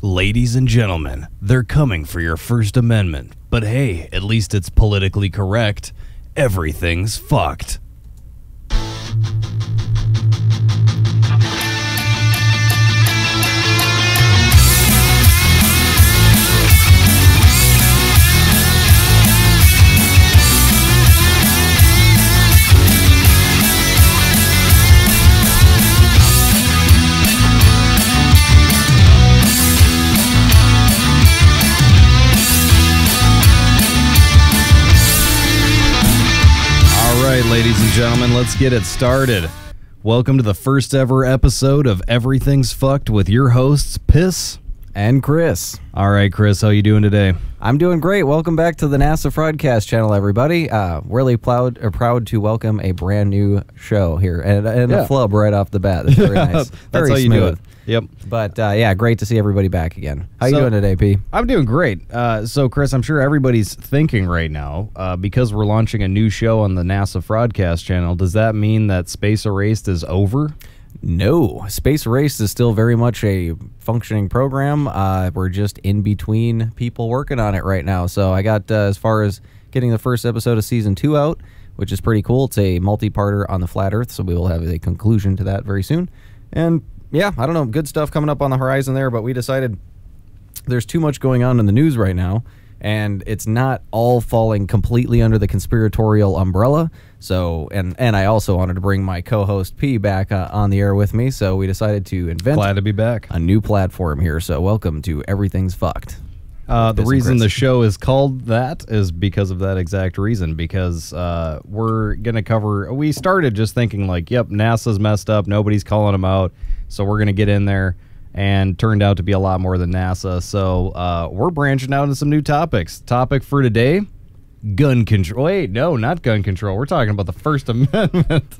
Ladies and gentlemen, they're coming for your First Amendment. But hey, at least it's politically correct. Everything's fucked. Ladies and gentlemen, let's get it started. Welcome to the first ever episode of Everything's Fucked with your hosts, Piss and Chris. All right, Chris, how you doing today? I'm doing great. Welcome back to the NASA Fraudcast Channel, everybody. Really proud to welcome a brand new show here and a flub right off the bat. That's very nice. That's very how you smooth. do it. Yep. But yeah, great to see everybody back again. How you doing today, P? I'm doing great. So, Chris, I'm sure everybody's thinking right now, because we're launching a new show on the NASA Fraudcast Channel, does that mean that Space Erased is over? No. Space Erased is still very much a functioning program. We're just in between people working on it right now. So I got as far as getting the first episode of Season 2 out, which is pretty cool. It's a multi-parter on the Flat Earth, so we will have a conclusion to that very soon. And yeah, I don't know, good stuff coming up on the horizon there, but we decided there's too much going on in the news right now, and it's not all falling completely under the conspiratorial umbrella. So, and I also wanted to bring my co-host P back on the air with me, so we decided to invent Glad to be back. A new platform here. So welcome to Everything's Fucked. The reason the show is called that is because of that exact reason, because we're going to cover, we started just thinking like, yep, NASA's messed up, nobody's calling them out, so we're going to get in there, and turned out to be a lot more than NASA. So we're branching out into some new topics. Topic for today, gun control. Wait, no, not gun control. We're talking about the First Amendment.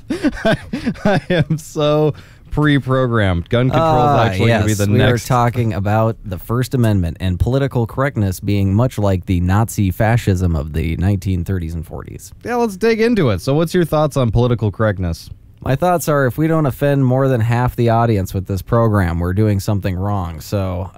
I am so pre-programmed. Gun control is actually going to be the next. We are talking about the First Amendment and political correctness being much like the Nazi fascism of the 1930s and 40s. Yeah, let's dig into it. So what's your thoughts on political correctness? My thoughts are, if we don't offend more than half the audience with this program, we're doing something wrong. So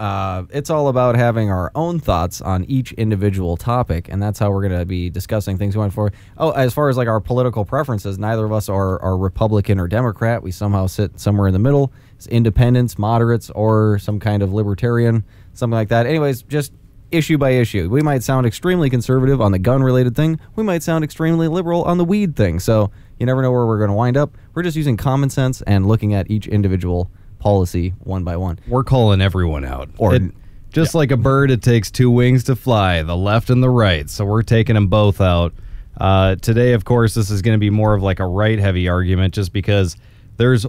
it's all about having our own thoughts on each individual topic, and that's how we're going to be discussing things going forward. Oh, as far as like our political preferences, neither of us are Republican or Democrat. We somehow sit somewhere in the middle. It's independents, moderates, or some kind of libertarian, something like that. Anyways, just issue by issue. We might sound extremely conservative on the gun-related thing. We might sound extremely liberal on the weed thing. So you never know where we're going to wind up. We're just using common sense and looking at each individual policy one by one. We're calling everyone out. Just yeah. like a bird, it takes two wings to fly, the left and the right. So we're taking them both out. Today, of course, this is going to be more of like a right-heavy argument, just because there's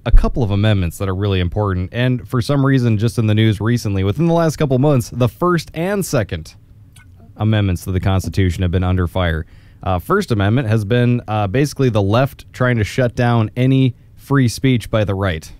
a couple of amendments that are really important. And for some reason, just in the news recently, within the last couple months, the First and Second Amendments to the Constitution have been under fire. First Amendment has been basically the left trying to shut down any free speech by the right.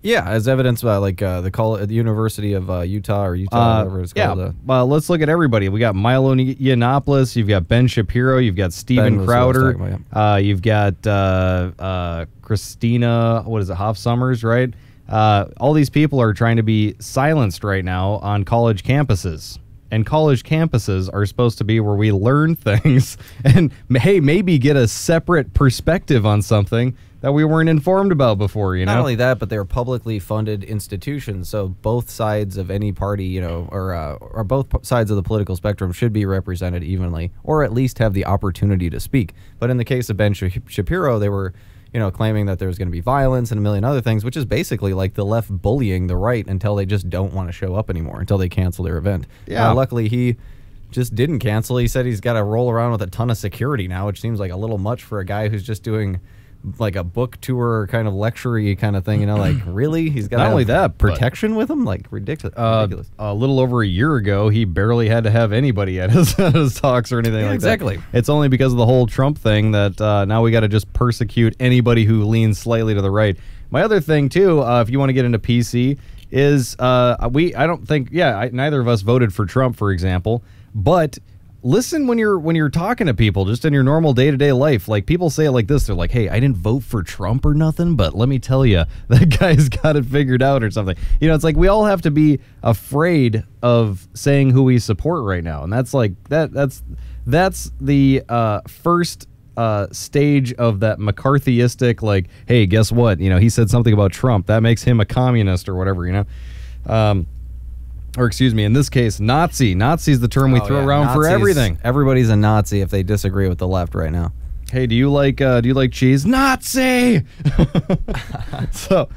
Yeah, as evidenced by like the University of Utah or Utah, whatever it's called. Yeah, well, let's look at everybody. We got Milo Yiannopoulos, you've got Ben Shapiro, you've got Steven Crowder, you've got Christina, what is it, Hoff Sommers, right? All these people are trying to be silenced right now on college campuses. And college campuses are supposed to be where we learn things and, hey, maybe get a separate perspective on something that we weren't informed about before, you know? Not only that, but they're publicly funded institutions, so both sides of any party, you know, or both sides of the political spectrum should be represented evenly, or at least have the opportunity to speak. But in the case of Ben Shapiro, they were, you know, claiming that there's going to be violence and a million other things, which is basically like the left bullying the right until they just don't want to show up anymore, until they cancel their event. Yeah. Luckily, he just didn't cancel. He said he's got to roll around with a ton of security now, which seems like a little much for a guy who's just doing like a book tour kind of lecture-y kind of thing, you know, like really? He's got not only that, protection with him? Like ridiculous. A little over a year ago, he barely had to have anybody at his talks or anything like exactly. that. It's only because of the whole Trump thing that now we got to just persecute anybody who leans slightly to the right. My other thing, too, if you want to get into PC, is I don't think, neither of us voted for Trump, for example, but listen when you're talking to people, just in your normal day-to-day life. Like, people say it like this. They're like, hey, I didn't vote for Trump or nothing, but let me tell you, that guy's got it figured out or something. You know, it's like we all have to be afraid of saying who we support right now. And that's like, that's the first stage of that McCarthyistic, like, hey, guess what? You know, he said something about Trump. That makes him a communist or whatever, you know? Or excuse me, in this case, Nazi. Nazi's the term we throw around Nazis, for everything. Everybody's a Nazi if they disagree with the left right now. Hey, do you like cheese? Nazi. So,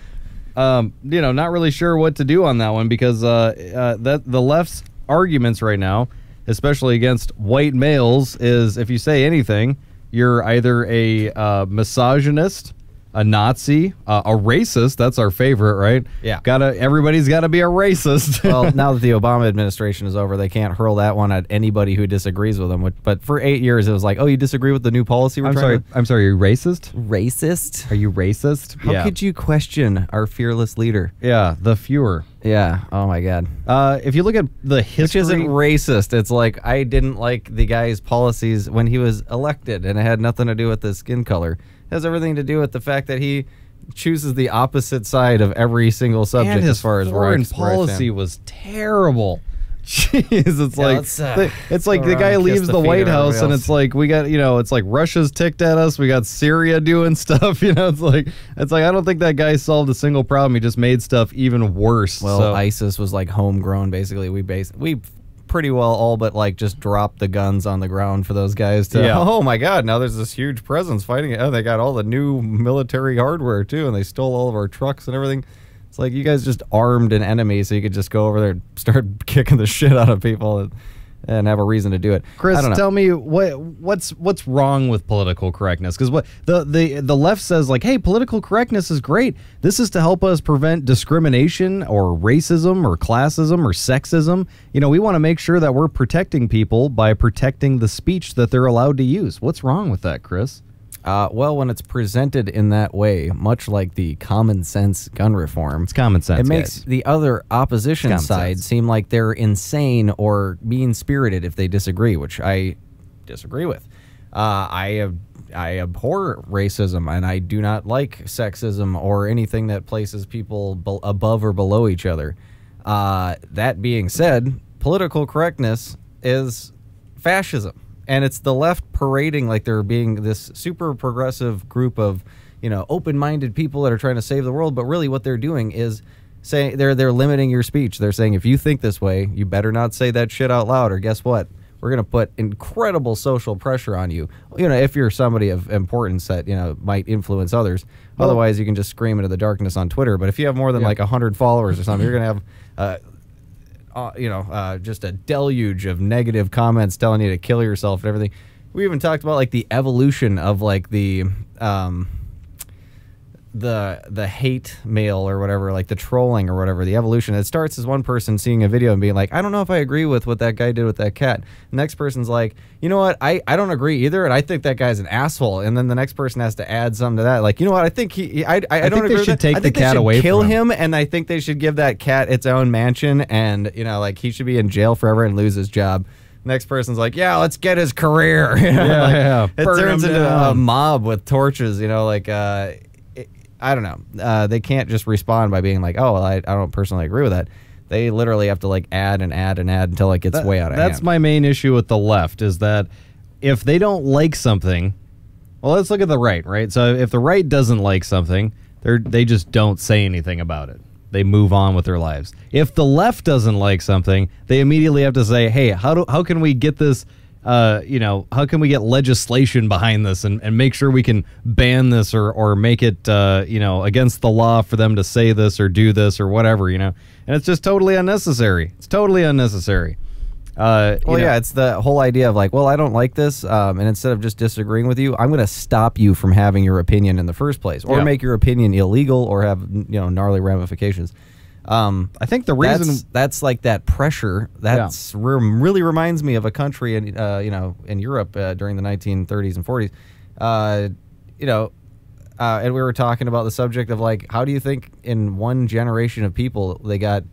you know, not really sure what to do on that one, because that the left's arguments right now, especially against white males, is if you say anything, you're either a misogynist, a Nazi, a racist. That's our favorite, right? Yeah. Everybody's got to be a racist. Well, now that the Obama administration is over, they can't hurl that one at anybody who disagrees with them. But for 8 years, it was like, oh, you disagree with the new policy we're trying to... I'm sorry, are you racist? Racist? Are you racist? How could you question our fearless leader? Yeah, the Fuhrer. Yeah. Oh, my God. If you look at the history... Which isn't racist. It's like, I didn't like the guy's policies when he was elected, and it had nothing to do with his skin color. It has everything to do with the fact that he chooses the opposite side of every single subject, and his as far as foreign policy was terrible. Jeez, it's like the guy leaves the White House and it's like we got, you know, it's like Russia's ticked at us, we got Syria doing stuff, you know, it's like I don't think that guy solved a single problem. He just made stuff even worse. Well, ISIS was like homegrown basically. We pretty well all but like just dropped the guns on the ground for those guys to, oh my God, now there's this huge presence fighting it. Oh, they got all the new military hardware too, and they stole all of our trucks and everything. It's like you guys just armed an enemy so you could just go over there and start kicking the shit out of people and have a reason to do it. Chris, tell me what's wrong with political correctness? Because what the left says, like, hey, political correctness is great. This is to help us prevent discrimination or racism or classism or sexism. You know, we want to make sure that we're protecting people by protecting the speech that they're allowed to use. What's wrong with that, Chris? Well, when it's presented in that way, much like the common sense gun reform, it's common sense. It makes the other opposition side seem like they're insane or mean-spirited if they disagree, which I disagree with. I abhor racism, and I do not like sexism or anything that places people above or below each other. That being said, political correctness is fascism. And it's the left parading like they're being this super progressive group of, you know, open-minded people that are trying to save the world. But really what they're doing is saying they're limiting your speech. They're saying if you think this way, you better not say that shit out loud, or guess what? We're going to put incredible social pressure on you. You know, if you're somebody of importance that, you know, might influence others. Well, otherwise, you can just scream into the darkness on Twitter. But if you have more than like 100 followers or something, you're going to have... just a deluge of negative comments telling you to kill yourself and everything. We even talked about like the evolution of like the hate mail or whatever, like the trolling or whatever, the evolution. It starts as one person seeing a video and being like, I don't know if I agree with what that guy did with that cat. The next person's like, you know what, I don't agree either, and I think that guy's an asshole. And then the next person has to add something to that, like, you know what, I think I don't agree with that. Take the cat away from him. Kill him, and I think they should give that cat its own mansion, and, you know, like, he should be in jail forever and lose his job. Next person's like, yeah, let's get his career. You know, like, it turns into a mob with torches, you know, like, I don't know. They can't just respond by being like, oh, well, I don't personally agree with that. They literally have to like add and add and add until it gets way out of hand. That's my main issue with the left, is that if they don't like something, well, let's look at the right? So if the right doesn't like something, they just don't say anything about it. They move on with their lives. If the left doesn't like something, they immediately have to say, hey, how can we get this, you know, how can we get legislation behind this and make sure we can ban this or make it, you know, against the law for them to say this or do this or whatever, you know. And it's just totally unnecessary. It's totally unnecessary. Yeah, it's the whole idea of like, well, I don't like this, and instead of just disagreeing with you, I'm going to stop you from having your opinion in the first place, or make your opinion illegal, or have, you know, gnarly ramifications. I think the reason that's like that pressure really reminds me of a country in you know, in Europe during the 1930s and 40s. You know, and we were talking about the subject of like, how do you think in one generation of people they got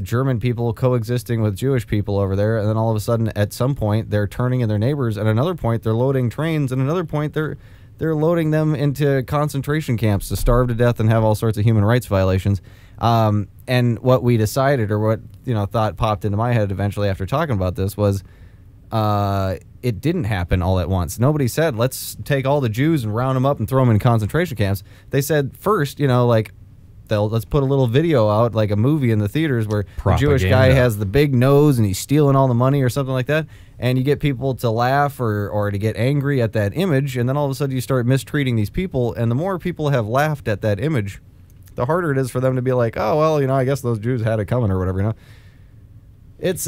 German people coexisting with Jewish people over there, and then all of a sudden, at some point, they're turning in their neighbors. At another point, they're loading trains. At another point, they're loading them into concentration camps to starve to death and have all sorts of human rights violations. And what we decided, or what thought popped into my head eventually after talking about this, was it didn't happen all at once. Nobody said, let's take all the Jews and round them up and throw them in concentration camps. They said first, let's put a little video out, like a movie in the theaters where the Jewish guy has the big nose and he's stealing all the money or something like that. And you get people to laugh or to get angry at that image. And then all of a sudden you start mistreating these people. And the more people have laughed at that image, the harder it is for them to be like, oh, well, I guess those Jews had it coming or whatever, It's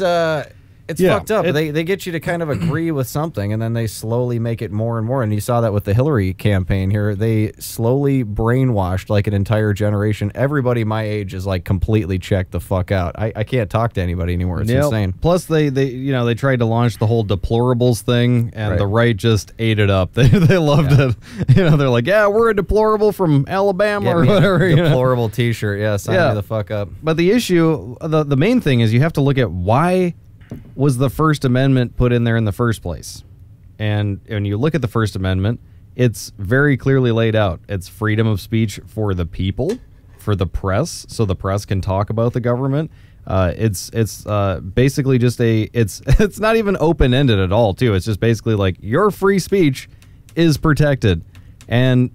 fucked up. They get you to kind of agree with something, and then they slowly make it more and more. And you saw that with the Hillary campaign here. They slowly brainwashed like an entire generation. Everybody my age is like completely checked the fuck out. I can't talk to anybody anymore. It's insane. Plus, they tried to launch the whole deplorables thing, and the right just ate it up. They loved it. They're like, yeah, we're a deplorable from Alabama or whatever. Deplorable T-shirt. Yeah, sign me the fuck up. But the issue, the main thing is you have to look at why was the First Amendment put in there in the first place. And when you look at the First Amendment, it's very clearly laid out. It's freedom of speech for the people, for the press, so the press can talk about the government. It's basically just it's not even open-ended at all, too. It's just basically like your free speech is protected. And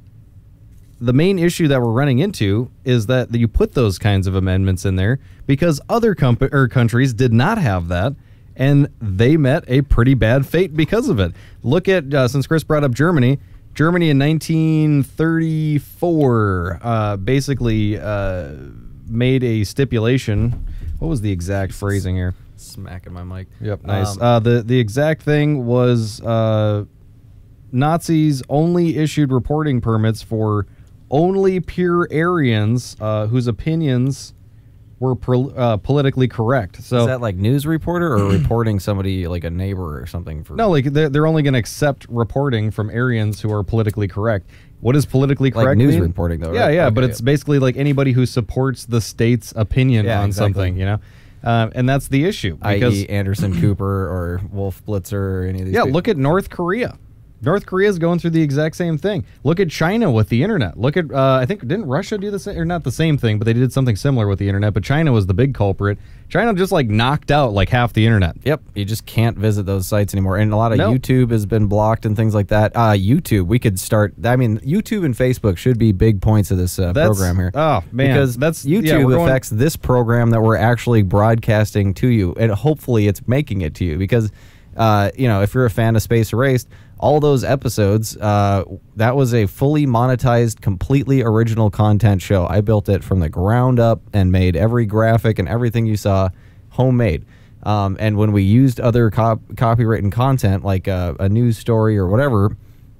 the main issue that we're running into is that you put those kinds of amendments in there because other countries did not have that, and they met a pretty bad fate because of it. Look at, since Chris brought up Germany in 1934 basically made a stipulation. What was the exact phrasing here? Smacking my mic. Yep, nice. The exact thing was Nazis only issued reporting permits for only pure Aryans whose opinions were politically correct. So is that like news reporter or reporting somebody like a neighbor or something? No, like they're only going to accept reporting from Aryans who are politically correct. What is politically correct? Like news mean? Reporting, though. Yeah, right? yeah, okay, but it's basically like anybody who supports the state's opinion on something, and that's the issue. I.e. Anderson Cooper or Wolf Blitzer or any of these. Yeah, people. Look at North Korea. North Korea is going through the exact same thing. Look at China with the internet. Look at, I think, didn't Russia do the same, or not the same thing, but they did something similar with the internet, but China was the big culprit. China just like knocked out like half the internet. Yep, you just can't visit those sites anymore. And a lot of YouTube has been blocked and things like that. YouTube, we could start, YouTube and Facebook should be big points of this program here. Oh, man. Because YouTube affects this program that we're actually broadcasting to you, and hopefully it's making it to you. Because, if you're a fan of Space Erased, all those episodes, that was a fully monetized, completely original content show. I built it from the ground up and made every graphic and everything you saw homemade. And when we used other copywritten content, like a news story or whatever,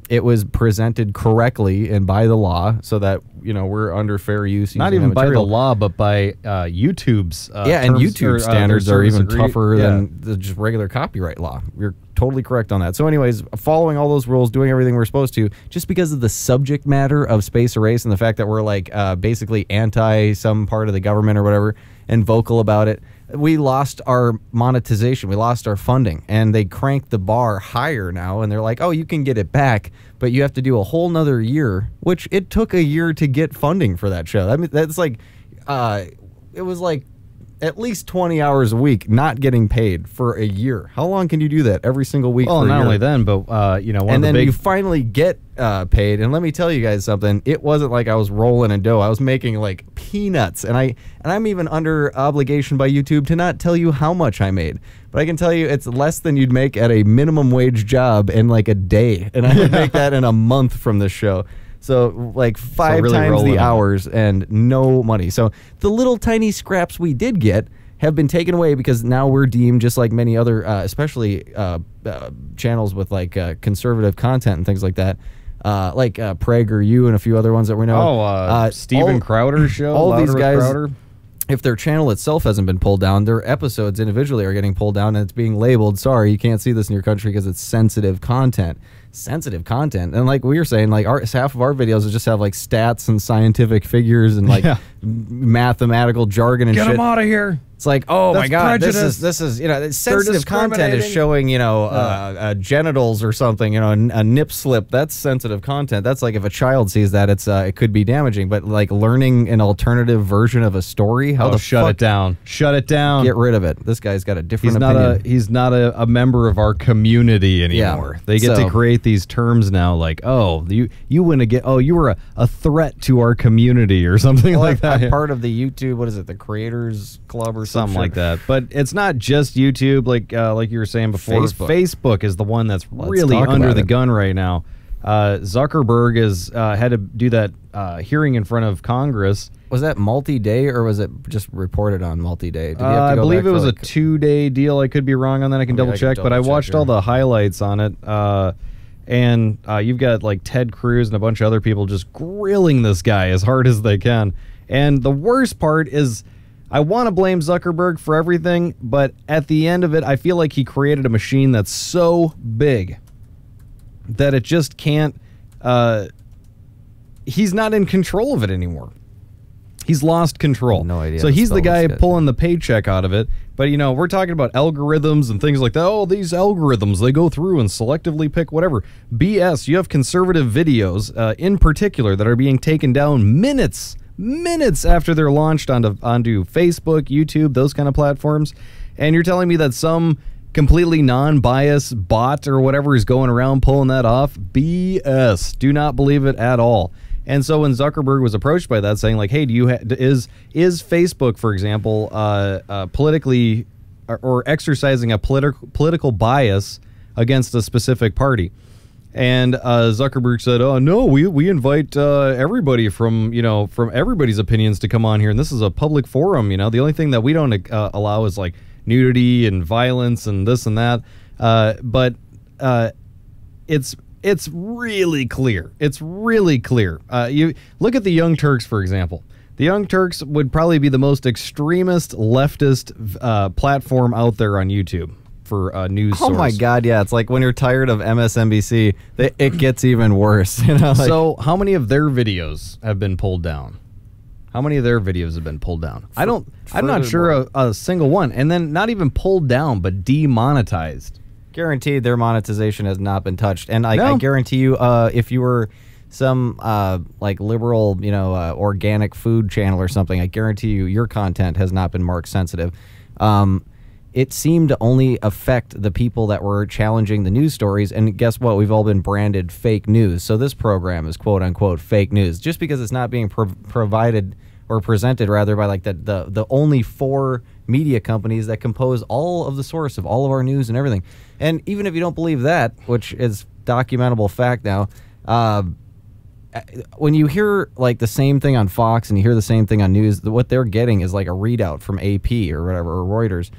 it was presented correctly and by the law so that, we're under fair use. Not even by the law, but by YouTube's and YouTube standards are even tougher than the just regular copyright law. You're totally correct on that. So anyways, following all those rules, doing everything we're supposed to, just because of the subject matter of Space Erase and the fact that we're like basically anti some part of the government or whatever and vocal about it, we lost our monetization. We lost our funding, and they cranked the bar higher now, and they're like, oh, you can get it back, but you have to do a whole nother year, which it took a year to get funding for that show. I mean, that's like, it was like at least 20 hours a week not getting paid for a year. How long can you do that every single week? Well, not only then, but, and then you finally get paid. And let me tell you guys something. It wasn't like I was rolling in dough. I was making like peanuts. And I'm even under obligation by YouTube to not tell you how much I made. But I can tell you it's less than you'd make at a minimum wage job in like a day. And I would make that in a month from this show. So like five times the hours and no money. So the little tiny scraps we did get have been taken away because now we're deemed just like many other, especially channels with like conservative content and things like that. Like Preg or you and a few other ones that we know. Steven Crowder's show. All these guys, if their channel itself hasn't been pulled down, their episodes individually are getting pulled down, and it's being labeled, sorry, you can't see this in your country because it's sensitive content. sensitive content. And like we were saying, like half of our videos just have like stats and scientific figures and like mathematical jargon and Get shit. them out of here. It's like, oh That's my God, prejudice. this is sensitive content is showing, genitals or something, a nip slip. That's sensitive content. That's like if a child sees that, it could be damaging. But like learning an alternative version of a story, how the shut fuck? it down. Shut it down. Get rid of it. This guy's got a different opinion. He's not a member of our community anymore. Yeah. They get to create these terms now, like, oh, you went again. Oh, you were a threat to our community or something like that. I'm part of the YouTube. What is it? The Creators Club or something like that. But it's not just YouTube, like you were saying before. Facebook is the one that's really under the gun right now. Zuckerberg had to do that hearing in front of Congress. Was that multi-day or was it just reported on multi-day? I believe it was a 2-day deal. I could be wrong on that. I can double check, but I watched all the highlights on it. And you've got like Ted Cruz and a bunch of other people just grilling this guy as hard as they can. And the worst part is, I want to blame Zuckerberg for everything, but at the end of it, I feel like he created a machine that's so big that it just can't, he's not in control of it anymore. He's lost control. No idea. So he's the guy pulling the paycheck out of it. But, we're talking about algorithms and things like that. Oh, these algorithms, they go through and selectively pick whatever. BS. You have conservative videos, in particular, that are being taken down minutes after they're launched onto Facebook, YouTube, those kind of platforms. And you're telling me that some completely non-biased bot or whatever is going around pulling that off? BS. Do not believe it at all. And so when Zuckerberg was approached by that, saying like, hey, is Facebook, for example, politically or exercising a political bias against a specific party? And Zuckerberg said, "Oh no, we invite everybody from everybody's opinions to come on here, and this is a public forum. The only thing that we don't allow is like nudity and violence and this and that. But it's really clear. It's really clear. You look at the Young Turks, for example. The Young Turks would probably be the most extremist leftist platform out there on YouTube." For a news source. Oh my God, yeah. It's like when you're tired of MSNBC, it gets even worse. So how many of their videos have been pulled down? How many of their videos have been pulled down? I'm not sure a single one. And then not even pulled down, but demonetized. Guaranteed their monetization has not been touched. And I guarantee you, if you were some like liberal, organic food channel or something, I guarantee you your content has not been marked sensitive. It seemed to only affect the people that were challenging the news stories. And guess what? We've all been branded fake news. So this program is quote unquote fake news just because it's not being provided or presented rather by like the only 4 media companies that compose all of the source of all of our news and everything. And even if you don't believe that, which is documentable fact now, when you hear like the same thing on Fox and you hear the same thing on news, what they're getting is like a readout from AP or whatever, or Reuters.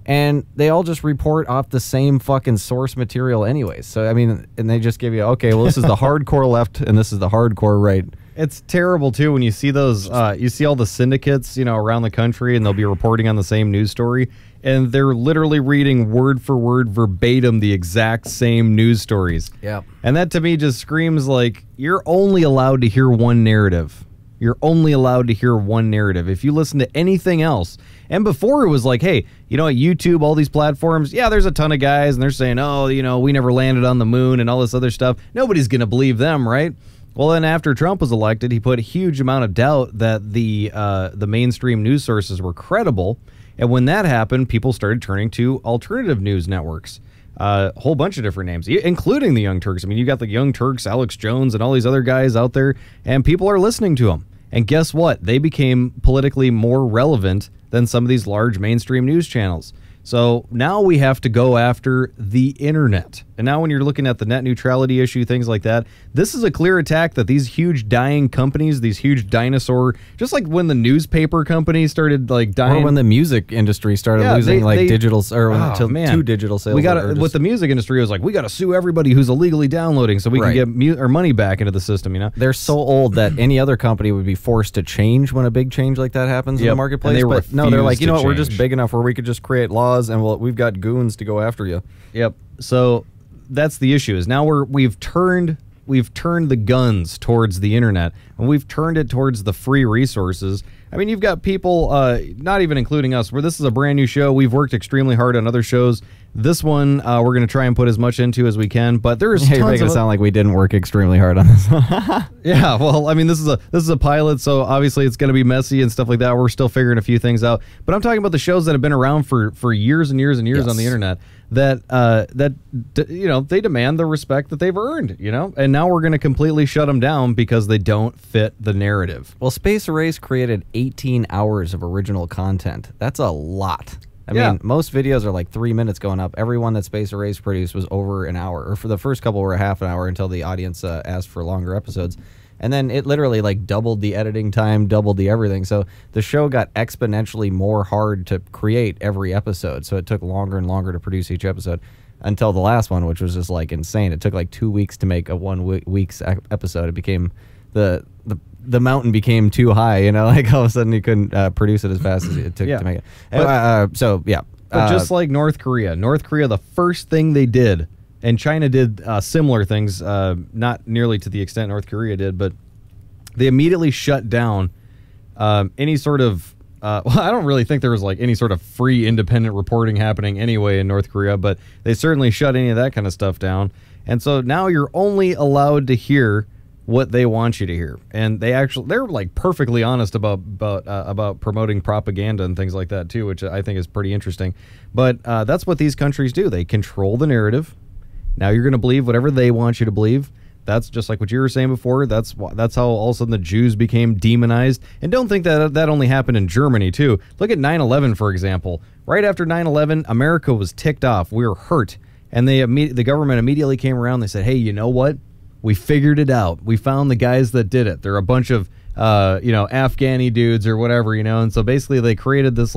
And they all just report off the same fucking source material anyways. So, I mean, and they just give you, okay, well, this is the hardcore left and this is the hardcore right. It's terrible, too, when you see those, you see all the syndicates, around the country, and they'll be reporting on the same news story, and they're literally reading word for word, verbatim, the exact same news stories. Yeah. And that, to me, just screams like, you're only allowed to hear one narrative. You're only allowed to hear one narrative. If you listen to anything else, and before it was like, hey, at YouTube, all these platforms, yeah, there's a ton of guys, and they're saying, oh, we never landed on the moon and all this other stuff. Nobody's going to believe them, right? Well, then after Trump was elected, he put a huge amount of doubt that the mainstream news sources were credible. And when that happened, people started turning to alternative news networks. A whole bunch of different names, including the Young Turks. I mean, you got the Young Turks, Alex Jones, and all these other guys out there, and people are listening to them. And guess what? They became politically more relevant than some of these large mainstream news channels. So now we have to go after the internet. And now when you're looking at the net neutrality issue, things like that, this is a clear attack that these huge dying companies, these huge dinosaur, just like when the newspaper companies started like dying. Or when the music industry started losing digital, or to digital sales. We got with the music industry, it was like, we got to sue everybody who's illegally downloading so we can get our money back into the system, They're so old that any other company would be forced to change when a big change like that happens in the marketplace. But no, they're like, we're just big enough where we could just create laws and we've got goons to go after you. Yep. So that's the issue. Is now we've turned the guns towards the internet, and we've turned it towards the free resources. I mean, you've got people, not even including us, where this is a brand new show. We've worked extremely hard on other shows. This one, we're going to try and put as much into as we can, but there's you're making it sound like we didn't work extremely hard on this one. Yeah, well, I mean, this is a pilot, so obviously it's going to be messy and stuff like that. We're still figuring a few things out, but I'm talking about the shows that have been around for years and years and years on the internet that they demand the respect that they've earned, and now we're going to completely shut them down because they don't fit the narrative. Well, Space Erase created 18 hours of original content. That's a lot. I mean, most videos are like 3 minutes going up. Every one that Space Erase produced was over an hour, or for the first couple were a half an hour until the audience asked for longer episodes. And then it literally like doubled the editing time, doubled the everything. So the show got exponentially more hard to create every episode. So it took longer and longer to produce each episode until the last one, which was just like insane. It took like 2 weeks to make a 1 week's episode. It became the mountain became too high, like all of a sudden you couldn't produce it as fast as it took to make it. But just like North Korea, the first thing they did, and China did similar things, not nearly to the extent North Korea did, but they immediately shut down any sort of, well, I don't really think there was like any sort of free independent reporting happening anyway in North Korea, but they certainly shut any of that kind of stuff down. And so now you're only allowed to hear what they want you to hear, and they're like perfectly honest about promoting propaganda and things like that too, which I think is pretty interesting. But that's what these countries do. They control the narrative. Now you're going to believe whatever they want you to believe. That's just like what you were saying before. That's how all of a sudden the Jews became demonized. And don't think that only happened in Germany too. Look at 9/11 for example. Right after 9/11, America was ticked off. We were hurt, and the government immediately came around. They said, "Hey, you know what? We figured it out. We found the guys that did it. They're a bunch of, Afghani dudes or whatever, And so basically they created this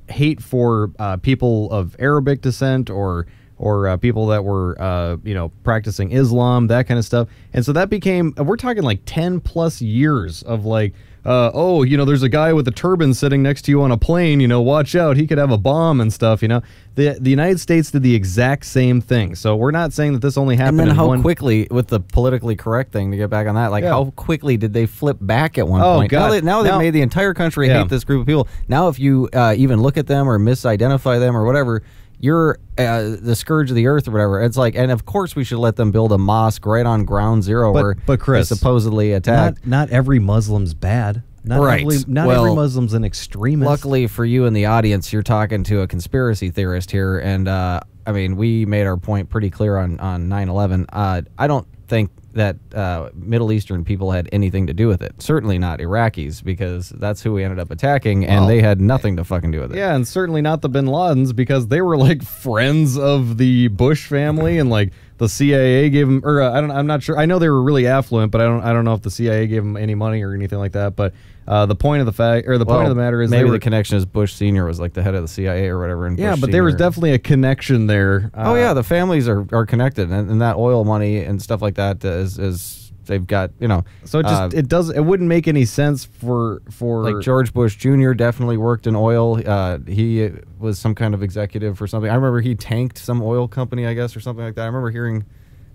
hate for people of Arabic descent or people that were, practicing Islam, that kind of stuff. And so that became, we're talking like 10 plus years of like, there's a guy with a turban sitting next to you on a plane, watch out, he could have a bomb and stuff, The United States did the exact same thing. So we're not saying that this only happened and then how quickly, with the politically correct thing, to get back on that, how quickly did they flip back at one point? God. Now they've made the entire country hate this group of people. Now if you even look at them or misidentify them or whatever, you're the scourge of the earth or whatever. It's like, and of course we should let them build a mosque right on ground zero where Chris, they supposedly attacked. Not every Muslim's bad. Not every Muslim's an extremist. Luckily for you in the audience, you're talking to a conspiracy theorist here, and we made our point pretty clear on 9/11. I don't think that Middle Eastern people had anything to do with it. Certainly not Iraqis, because that's who we ended up attacking, and they had nothing to fucking do with it. Yeah, and certainly not the Bin Ladens, because they were like friends of the Bush family, and like the CIA gave them, or I'm not sure. I know they were really affluent, but I don't know if the CIA gave them any money or anything like that. But the point of the matter is maybe the connection is Bush Senior was like the head of the CIA or whatever. And yeah, Bush but Senior, there was definitely a connection there. The families are connected, and that oil money and stuff like that is they've got, So it wouldn't make any sense for like George Bush Jr. definitely worked in oil. He was some kind of executive for something. I remember he tanked some oil company, I guess, or something like that. I remember hearing.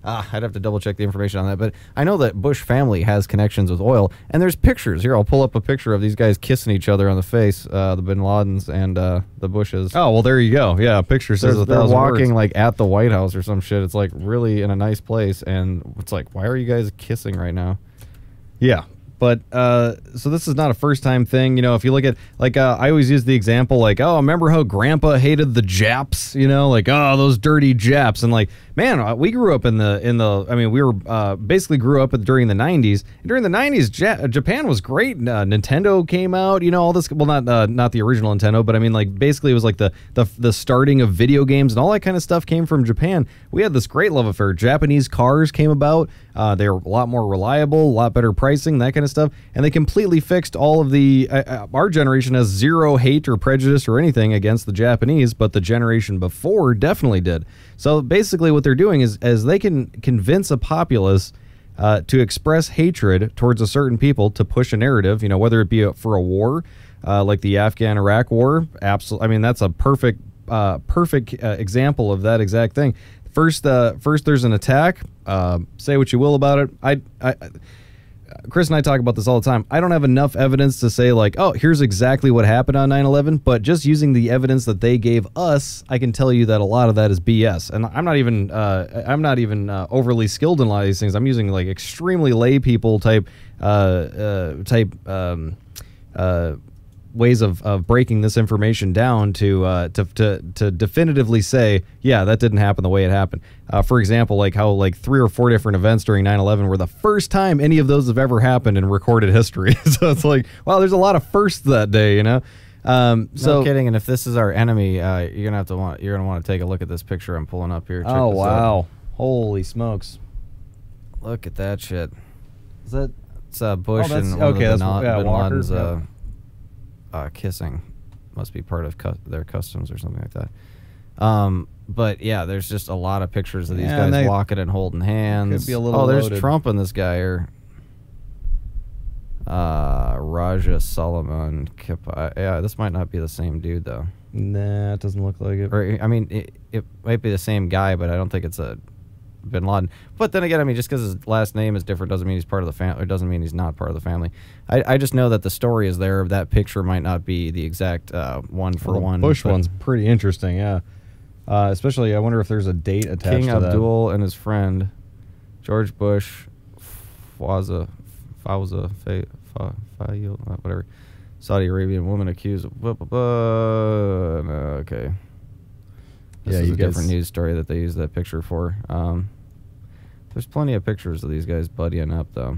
I'd have to double check the information on that, but I know that Bush family has connections with oil, and there's pictures here. I'll pull up a picture of these guys kissing each other on the face, the Bin Ladens and the Bushes. Oh well, there you go. Yeah, picture says they're walking words. Like at the White House or some shit. It's like really in a nice place, and it's like, why are you guys kissing right now? Yeah. But so this is not a first time thing, if you look at like I always use the example like, oh, remember how Grandpa hated the Japs, like, oh, those dirty Japs, and like, man, we grew up we were basically grew up during the 90s. And during the 90s, Japan was great. Nintendo came out, all this, well, not the original Nintendo, but I mean, like, basically it was like the starting of video games, and all that kind of stuff came from Japan. We had this great love affair. Japanese cars came about. They were a lot more reliable, a lot better pricing, that kind of stuff, and they completely fixed all of the our generation has zero hate or prejudice or anything against the Japanese, but the generation before definitely did. So basically what they're doing is they can convince a populace to express hatred towards a certain people to push a narrative, whether it be for a war like the Afghan-Iraq war. Absolutely, I mean, that's a perfect perfect example of that exact thing. First there's an attack. Say what you will about it. Chris and I talk about this all the time. I don't have enough evidence to say like, oh, here's exactly what happened on 9/11. But just using the evidence that they gave us, I can tell you that a lot of that is BS. And I'm not even overly skilled in a lot of these things. I'm using like extremely lay people type ways of breaking this information down to definitively say, yeah, that didn't happen the way it happened. For example, like how like 3 or 4 different events during 9/11 were the first time any of those have ever happened in recorded history. So it's like, wow, there's a lot of firsts that day, you know. No kidding. And if this is our enemy, you're gonna want to take a look at this picture I'm pulling up here. Check oh this wow, out. Holy smokes! Look at that shit. Is that? It's Bush and one of the Bin Laden's kissing. Must be part of their customs or something like that. But yeah, there's just a lot of pictures of these guys walking and holding hands. Could be a little there's loaded. Trump and this guy here. Raja Solomon. Yeah, this might not be the same dude though. Nah, it doesn't look like it. Or, I mean, it might be the same guy, but I don't think it's a Bin Laden. But then again, I mean, just because his last name is different doesn't mean he's part of the family, or doesn't mean he's not part of the family. I just know that the story is there. That picture might not be the exact one for one. The Bush one's pretty interesting, yeah. Especially, I wonder if there's a date attached King to that. Abdul and his friend George Bush, whatever, Saudi Arabian woman accused of okay. This is a different news story that they use that picture for. There's plenty of pictures of these guys buddying up, though.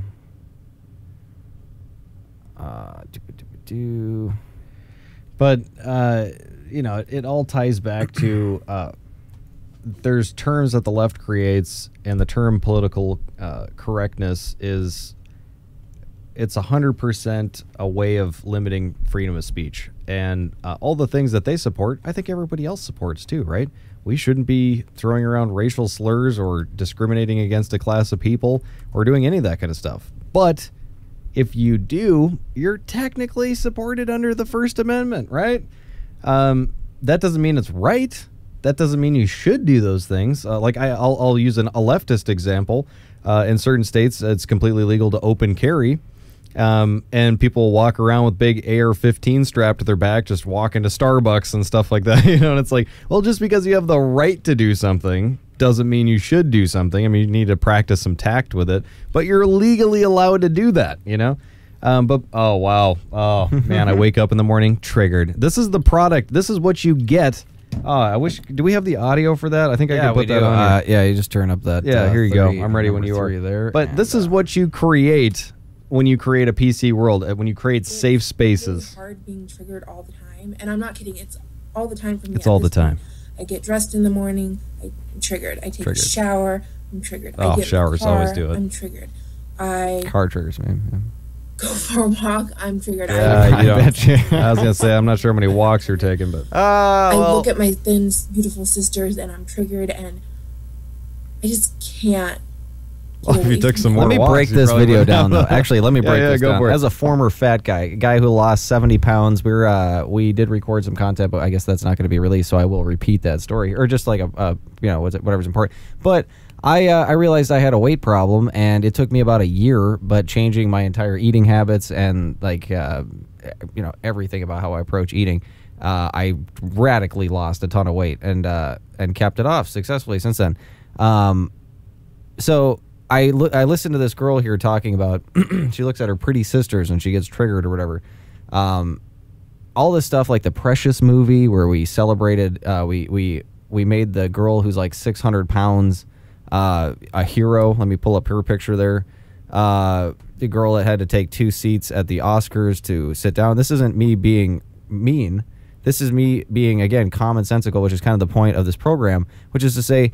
But, you know, it all ties back to there's terms that the left creates, and the term political correctness is, it's 100% a way of limiting freedom of speech. And all the things that they support, I think everybody else supports too, right? We shouldn't be throwing around racial slurs or discriminating against a class of people or doing any of that kind of stuff. But if you do, you're technically supported under the First Amendment, right? That doesn't mean it's right. That doesn't mean you should do those things. Like I'll use a leftist example. In certain states, it's completely legal to open carry. And people walk around with big AR-15 strapped to their back, just walk into Starbucks and stuff like that. You know, and it's like, well, just because you have the right to do something doesn't mean you should do something. I mean, you need to practice some tact with it, but you're legally allowed to do that, you know? But, oh, wow. Oh, man, I wake up in the morning triggered. This is the product. This is what you get. I wish, do we have the audio for that? I think I can put that on here. Yeah, you just turn up that. Yeah, here you go. I'm ready when you are. There. But this is what you create when you create a PC world, when you create safe spaces. It's hard being triggered all the time, and I'm not kidding. It's all the time for me. It's all the time. I get dressed in the morning, I'm triggered. I take a shower, I'm triggered. Oh, I get showers in the car, always do it. I'm triggered. I car triggers, man. go for a walk, I'm triggered. I bet you. I was gonna say, I'm not sure how many walks you're taking, but I look at my thin, beautiful sisters, and I'm triggered, and I just can't. Well, if you took some more Let me walks, break you this probably video wouldn't down, have though. that. Actually, let me break this go down. for it. As a former fat guy, a guy who lost 70 pounds, we did record some content, but I guess that's not going to be released, so I will repeat that story, or just like whatever's important. But I realized I had a weight problem, and it took me about a year, but changing my entire eating habits and everything about how I approach eating, I radically lost a ton of weight and kept it off successfully since then. So I listened to this girl here talking about she looks at her pretty sisters and she gets triggered or whatever. All this stuff like the Precious movie where we celebrated we made the girl who's like 600 pounds a hero. Let me pull up her picture there. The girl that had to take 2 seats at the Oscars to sit down. This isn't me being mean. This is me being, again, commonsensical, which is kind of the point of this program, which is to say,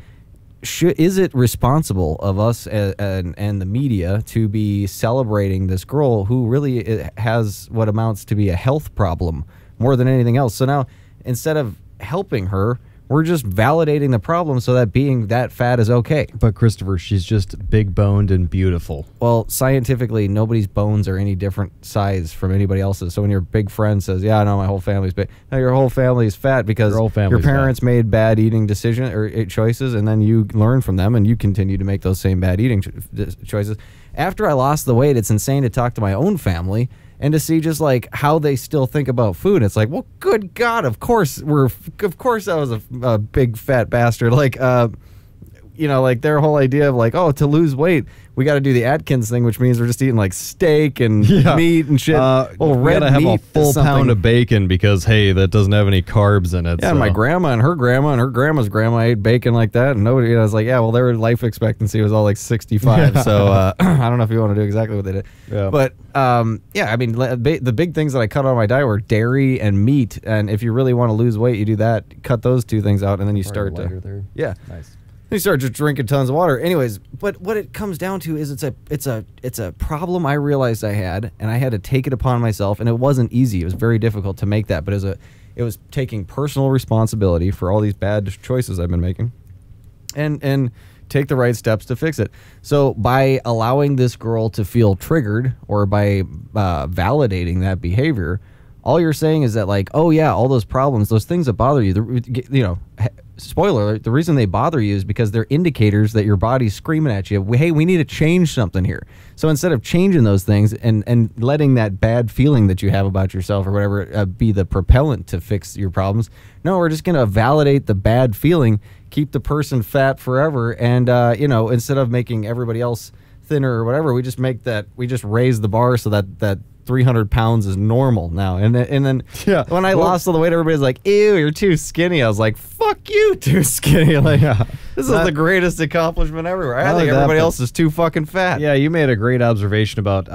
is it responsible of us and the media to be celebrating this girl who really has what amounts to be a health problem more than anything else? So now, instead of helping her, We're just validating the problem so that being that fat is okay. But Christopher, she's just big boned and beautiful. Well, scientifically, nobody's bones are any different size from anybody else's. So when your big friend says, "Yeah, I know my whole family's big," no, your whole family is fat because your parents made bad eating decisions or choices, and then you learn from them, and you continue to make those same bad eating choices. After I lost the weight, it's insane to talk to my own family and to see just like how they still think about food. It's like, well, good God, of course I was a big fat bastard. Like, you know, like their whole idea of like, oh, to lose weight, we got to do the Atkins thing, which means we're just eating like steak and meat and shit. We got to have a full pound of bacon because, hey, that doesn't have any carbs in it. Yeah, so. My grandma and her grandma's grandma ate bacon like that. And nobody, you know, was like, yeah, well, their life expectancy was all like 65. So I don't know if you want to do exactly what they did. Yeah. But yeah, I mean, the big things that I cut out of my diet were dairy and meat. And if you really want to lose weight, you do that, cut those two things out, and then you start to. There. Yeah. Nice. You start just drinking tons of water. Anyways, but what it comes down to is it's a problem I realized I had, and I had to take it upon myself, and it wasn't easy. It was very difficult to make that, but it was taking personal responsibility for all these bad choices I've been making, and take the right steps to fix it. So by allowing this girl to feel triggered, or by validating that behavior, all you're saying is that, like, oh yeah, all those problems, those things that bother you, you know, spoiler alert, the reason they bother you is because they're indicators that your body's screaming at you, hey, we need to change something here. So instead of changing those things and letting that bad feeling that you have about yourself or whatever be the propellant to fix your problems, no, we're just going to validate the bad feeling, keep the person fat forever, and you know, instead of making everybody else thinner or whatever, we just raise the bar so that 300 pounds is normal now. And then yeah, when I lost all the weight, everybody's like, ew, you're too skinny. I was like, fuck you, too skinny. Like, this is the greatest accomplishment ever. I think everybody else is too fucking fat. Yeah, you made a great observation about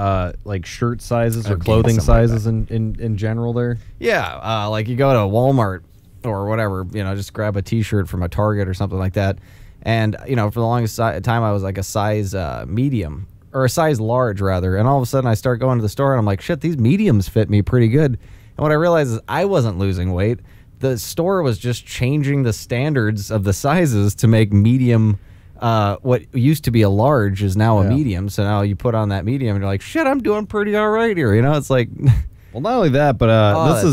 like shirt sizes or clothing sizes in general there. Yeah, like you go to Walmart or whatever, you know, just grab a t-shirt from a Target or something like that. And, you know, for the longest time, I was like a size medium. Or a size large, rather. And all of a sudden, I start going to the store, and I'm like, shit, these mediums fit me pretty good. And what I realized is I wasn't losing weight. The store was just changing the standards of the sizes to make medium, what used to be a large is now a medium. So now you put on that medium, and you're like, shit, I'm doing pretty all right here. You know, it's like... Well, not only that, but this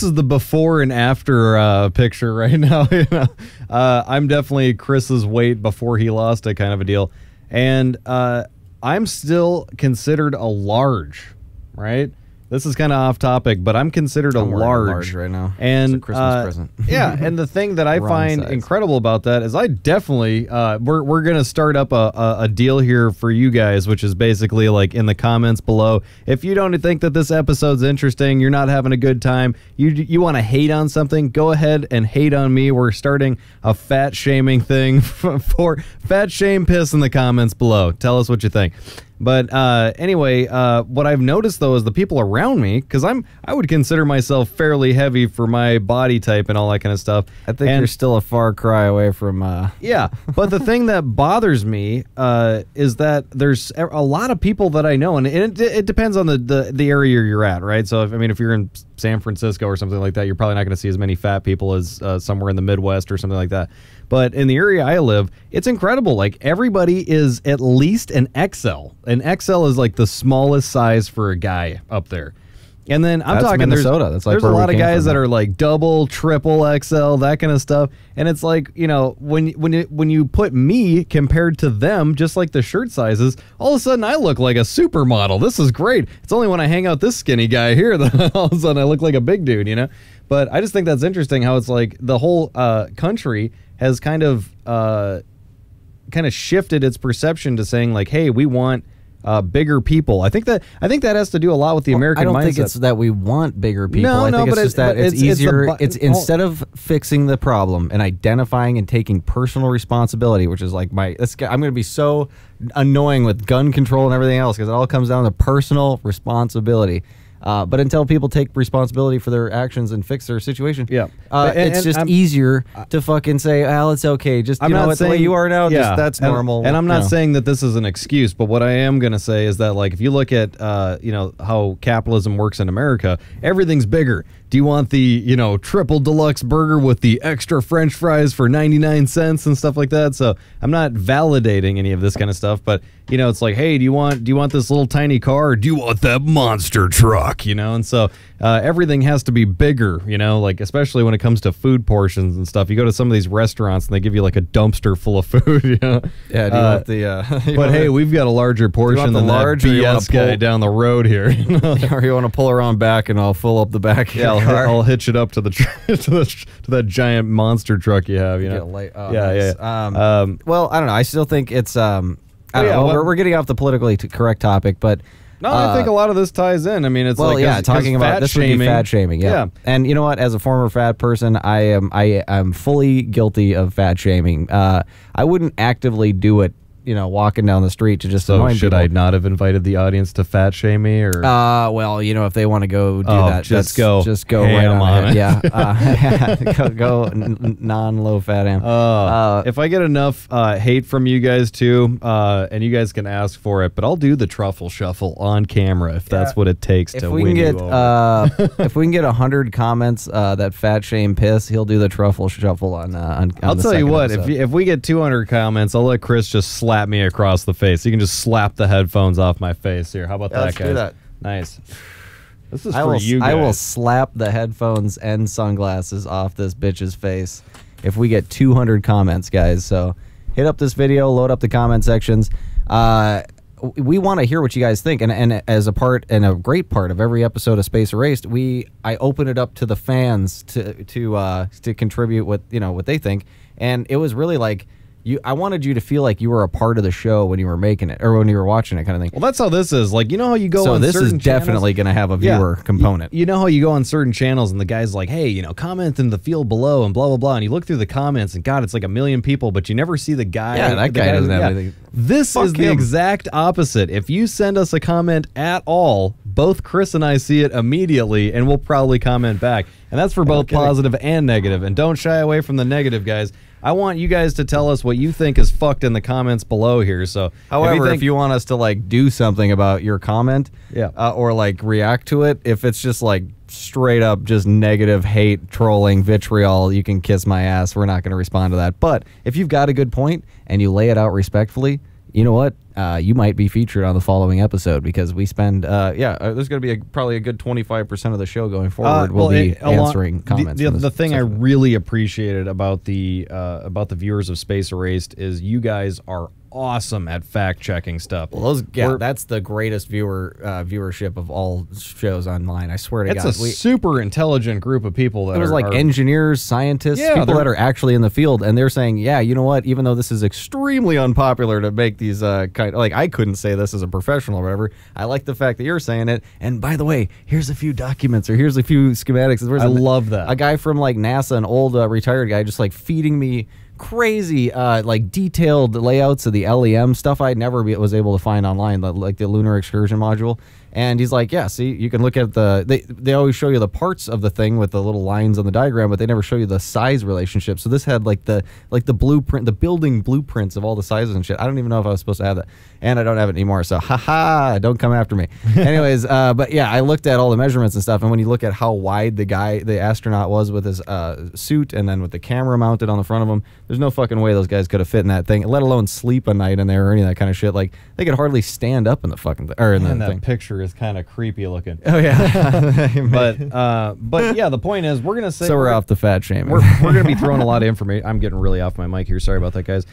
is the before and after picture right now. You know? I'm definitely Chris's weight before he lost it, kind of a deal. And I'm still considered a large, right? This is kind of off topic, but I'm considered a large right now. And it's a Christmas present. Yeah, and the thing that I find incredible about that is I definitely we're gonna start up a deal here for you guys, which is basically like in the comments below. If you don't think that this episode's interesting, you're not having a good time, you want to hate on something, go ahead and hate on me. We're starting a fat shaming thing for fat shame piss in the comments below. Tell us what you think. But anyway, what I've noticed though is the people around me, because I would consider myself fairly heavy for my body type and all that kind of stuff. I think you're still a far cry away from. Yeah, but the thing that bothers me is that there's a lot of people that I know, and it depends on the area you're at, right? So if you're in San Francisco or something like that, you're probably not going to see as many fat people as somewhere in the Midwest or something like that. But in the area I live, it's incredible. Like, everybody is at least an XL. An XL is like the smallest size for a guy up there. And then I'm talking Minnesota. There's a lot of guys that are like double, triple XL, that kind of stuff. And it's like, you know, when you put me compared to them, just like the shirt sizes, all of a sudden I look like a supermodel. This is great. It's only when I hang out this skinny guy here that all of a sudden I look like a big dude, you know? But I just think that's interesting how it's like the whole country has kind of shifted its perception to saying like, hey, we want bigger people. I think that has to do a lot with the American mindset. I don't think it's that we want bigger people. No, I think it's just that it's easier. It's instead of fixing the problem and identifying and taking personal responsibility, which is like I'm going to be so annoying with gun control and everything else because it all comes down to personal responsibility. But until people take responsibility for their actions and fix their situation, it's just easier to fucking say, "Oh, it's okay. Just you know, it's the way you are now. Just, that's normal." And I'm not saying that this is an excuse, but what I am going to say is that, like, if you look at how capitalism works in America, everything's bigger. Do you want the, triple deluxe burger with the extra French fries for 99 cents and stuff like that? So I'm not validating any of this kind of stuff, but it's like, hey, do you want this little tiny car, or do you want that monster truck? And so everything has to be bigger, like, especially when it comes to food portions and stuff. You go to some of these restaurants and they give you like a dumpster full of food, Yeah, do you want the but hey, we've got a larger portion than that BS guy down the road here. Or you want to pull around back and I'll fill up the back. Yeah, I'll hitch it up to the to that giant monster truck you have. Nice. Well, I don't know. I still think it's I don't know. We're getting off the politically correct topic, but no, I think a lot of this ties in. I mean, it's talking about this would be fat shaming. Yeah. And you know what? As a former fat person, I am fully guilty of fat shaming. I wouldn't actively do it, walking down the street to just annoy should people. I not have invited the audience to fat shame me, or? Well, if they want to go do that, just go right on it. Yeah, go non-low fat ham. If I get enough hate from you guys too, and you guys can ask for it, but I'll do the truffle shuffle on camera if that's what it takes to win you over. If we can get 100 comments that fat shame piss, he'll do the truffle shuffle on I'll tell you what, episode. if we get 200 comments, I'll let Chris just slap me across the face. You can just slap the headphones off my face here. How about that, let's guys? Do that. Nice. This is for you guys. I will slap the headphones and sunglasses off this bitch's face if we get 200 comments, guys. So hit up this video, load up the comment sections. We want to hear what you guys think, and as a part and a great part of every episode of Space Erased, I open it up to the fans to contribute what they think, and it was really like. I wanted you to feel like you were a part of the show when you were making it or when you were watching it, kind of thing. Well, that's how this is. Like, how you go on certain channels? So this is definitely going to have a viewer component. You know how you go on certain channels and the guy's like, hey, comment in the field below and blah, blah, blah. And you look through the comments and, God, it's like 1 million people, but you never see the guy. Yeah, that guy doesn't have anything. This is the exact opposite. If you send us a comment at all, both Chris and I see it immediately, and we'll probably comment back. And that's for both positive and negative. And don't shy away from the negative, guys. I want you guys to tell us what you think is fucked in the comments below here. So, however, if you want us to do something about your comment, or react to it, if it's just straight up just negative hate, trolling, vitriol, you can kiss my ass. We're not going to respond to that. But if you've got a good point and you lay it out respectfully, you know what? You might be featured on the following episode because we spend, there's going to be probably a good 25% of the show going forward. We'll be answering comments. The thing I really appreciated about the viewers of Space Erased is you guys are awesome at fact checking stuff. Well, that's the greatest viewership of all shows online. I swear to God, it's a super intelligent group of people. That it was engineers, scientists, people that are actually in the field, and they're saying, yeah, you know what? Even though this is extremely unpopular to make these I couldn't say this as a professional or whatever. I like the fact that you're saying it. And by the way, here's a few documents or here's a few schematics. I love that. A guy from NASA, an old retired guy, just feeding me crazy detailed layouts of the LEM stuff I never was able to find online, like the lunar excursion module. And he's like, yeah, see, you can look at they always show you the parts of the thing with the little lines on the diagram, but they never show you the size relationship. So this had the blueprint, the building blueprints of all the sizes and shit. I don't even know if I was supposed to have that, and I don't have it anymore. So don't come after me. Anyways, but yeah, I looked at all the measurements and stuff, and when you look at how wide the astronaut was with his suit, and then with the camera mounted on the front of him, there's no fucking way those guys could have fit in that thing, let alone sleep a night in there or any of that kind of shit. They could hardly stand up in the fucking that picture is kind of creepy looking. Oh yeah. but yeah, the point is we're gonna say we're off the fat shaming. We're gonna be throwing a lot of information. I'm getting really off my mic here. Sorry about that, guys.